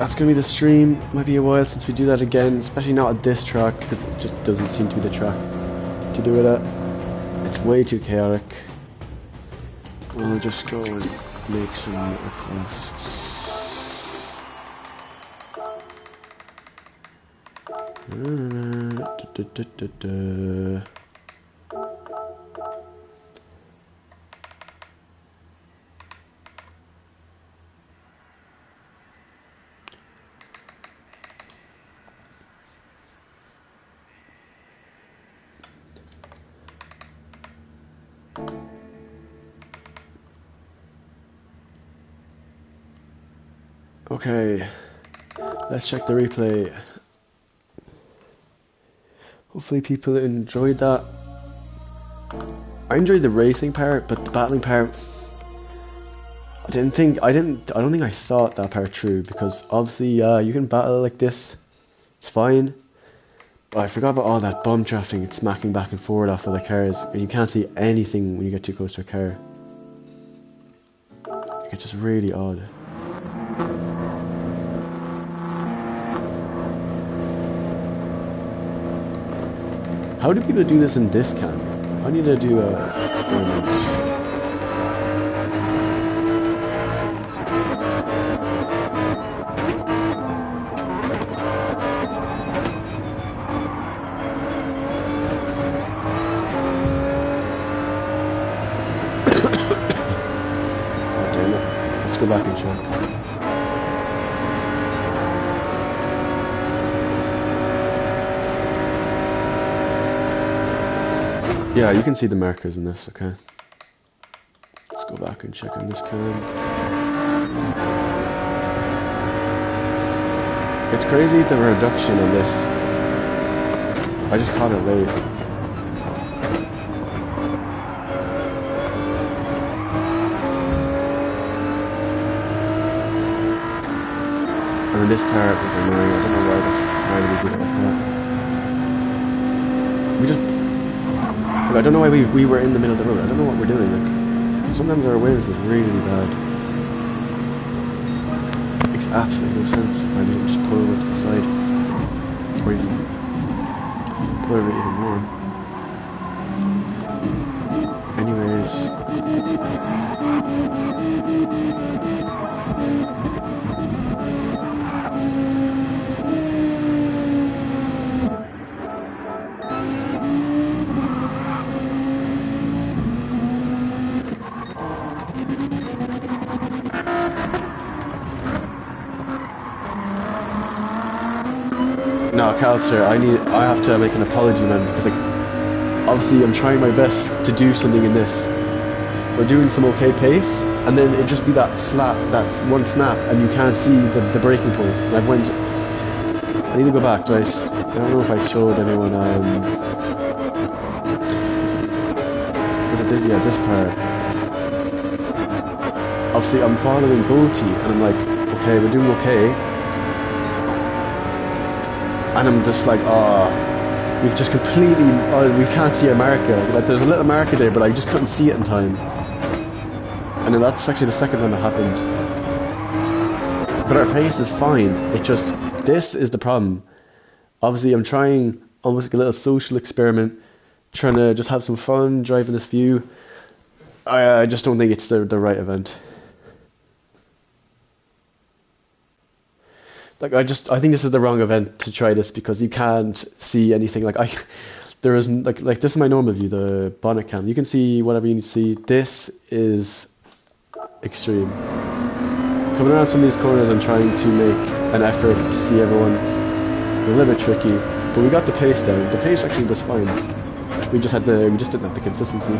that's gonna be the stream. Might be a while since we do that again, especially not at this track, because it just doesn't seem to be the track to do it at. It's way too chaotic. I'll just go and make some requests. Okay, let's check the replay. Hopefully people enjoyed that. I enjoyed the racing part, but the battling part, I don't think I thought that part through, because obviously you can battle like this, it's fine, but I forgot about all that bump drafting and smacking back and forward off of the cars, and you can't see anything when you get too close to a car. It's just really odd. How do people do this in this cam? I need to do a experiment. Oh damn it. Let's go back and check. Yeah, you can see the markers in this, okay. Let's go back and check on this cam. It's crazy the reduction on this. I just caught it late. And then this part was annoying. I don't know why we did it like that. We just... I don't know why we were in the middle of the road. I don't know what we're doing. Like, sometimes our awareness is really bad. It makes absolutely no sense. Why we don't just pull over to the side, or even pull over even more. Anyways. No, Cal, sir, I have to make an apology, man, because like, obviously I'm trying my best to do something in this. We're doing some okay pace, and then it just be that slap, that one snap, and you can't see the breaking point. And I need to go back, right? I don't know if I showed anyone, was it this? Yeah, this part. Obviously I'm following Goldie, and I'm like, okay, we're doing okay. And I'm just like, we've just completely, we can't see a marker. Like, there's a little marker there, but I just couldn't see it in time. And then that's actually the second time it happened. But our pace is fine. It just, this is the problem. Obviously, I'm trying almost like a little social experiment, trying to just have some fun driving this view. I just don't think it's the right event. Like, I think this is the wrong event to try this, because you can't see anything. Like, there is like this is my normal view, the bonnet cam. You can see whatever you need to see. This is extreme. Coming around some of these corners, I'm trying to make an effort to see everyone. It's a little bit tricky, but we got the pace down. The pace actually was fine. We just didn't have the consistency.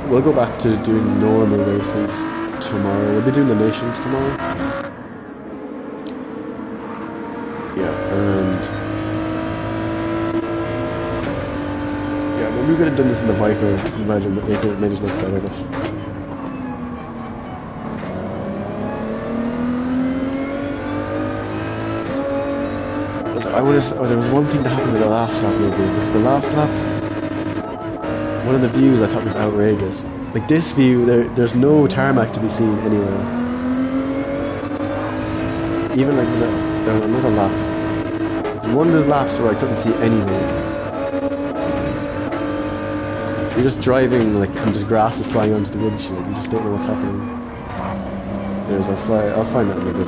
We'll go back to doing normal races tomorrow. We'll be doing the nations tomorrow. Maybe we could have done this in the Viper. Imagine it made us look better. But I want to. Oh, there was one thing that happened in the last lap. Maybe was it the last lap? One of the views I thought was outrageous. Like this view, there's no tarmac to be seen anywhere. even like another lap. One of the laps where I couldn't see anything. You're just driving like and just grass is flying onto the windshield. You just don't know what's happening. Anyways, I'll find out in a bit.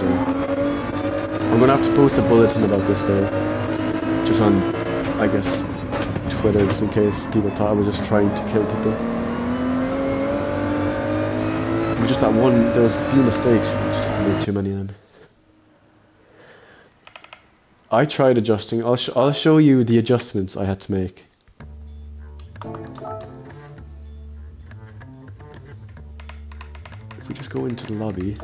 I'm gonna have to post a bulletin about this though, just on, I guess, Twitter, just in case people thought I was just trying to kill people. It was just that one. There was a few mistakes. Just made too many of them. I tried adjusting. I'll show you the adjustments I had to make. If we just go into the lobby,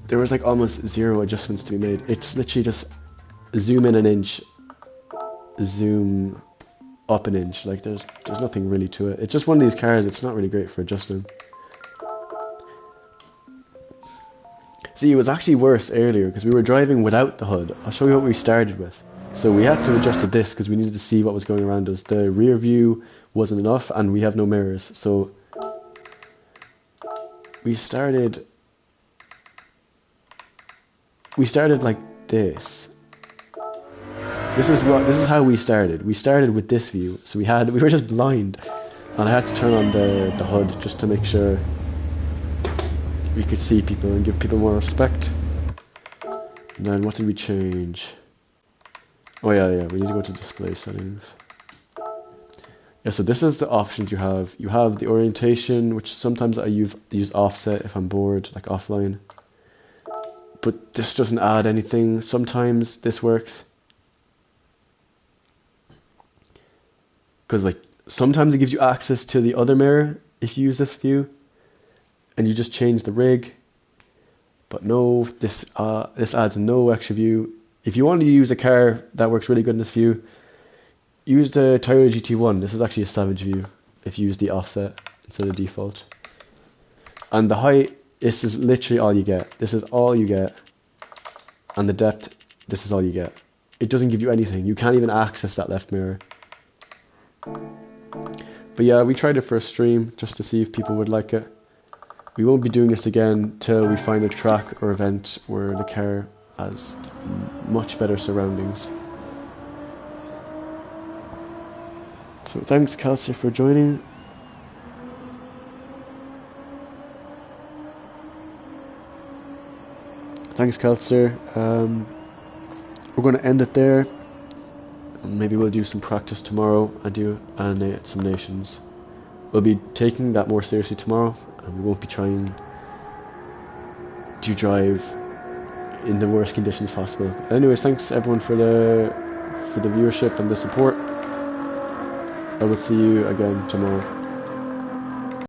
there was like almost zero adjustments to be made. It's literally just zoom in an inch, zoom up an inch. Like there's nothing really to it. It's just one of these cars. It's not really great for adjusting. See, it was actually worse earlier because we were driving without the HUD. I'll show you what we started with. So we had to adjust to this because we needed to see what was going around us. The rear view wasn't enough and we have no mirrors. So we started like this. This is how we started. We started with this view. So we were just blind. And I had to turn on the HUD just to make sure we could see people and give people more respect. And then what did we change? Oh yeah, we need to go to display settings. Yeah, so this is the options you have. You have the orientation, which sometimes I use offset if I'm bored, like offline. But this doesn't add anything. Sometimes this works. Because like sometimes it gives you access to the other mirror if you use this view. And you just change the rig, but no, this adds no extra view. If you want to use a car that works really good in this view, use the Toyota GT1. This is actually a Savage view if you use the offset instead of default. And the height, this is literally all you get. This is all you get. And the depth, this is all you get. It doesn't give you anything. You can't even access that left mirror. But yeah, we tried it for a stream just to see if people would like it. We won't be doing this again till we find a track or event where the car has much better surroundings. So thanks Kelsey for joining. Thanks Kelsey. We're going to end it there. And maybe we'll do some practice tomorrow and do some nations. We'll be taking that more seriously tomorrow, and we won't be trying to drive in the worst conditions possible. Anyways, thanks everyone for the viewership and the support. I will see you again tomorrow.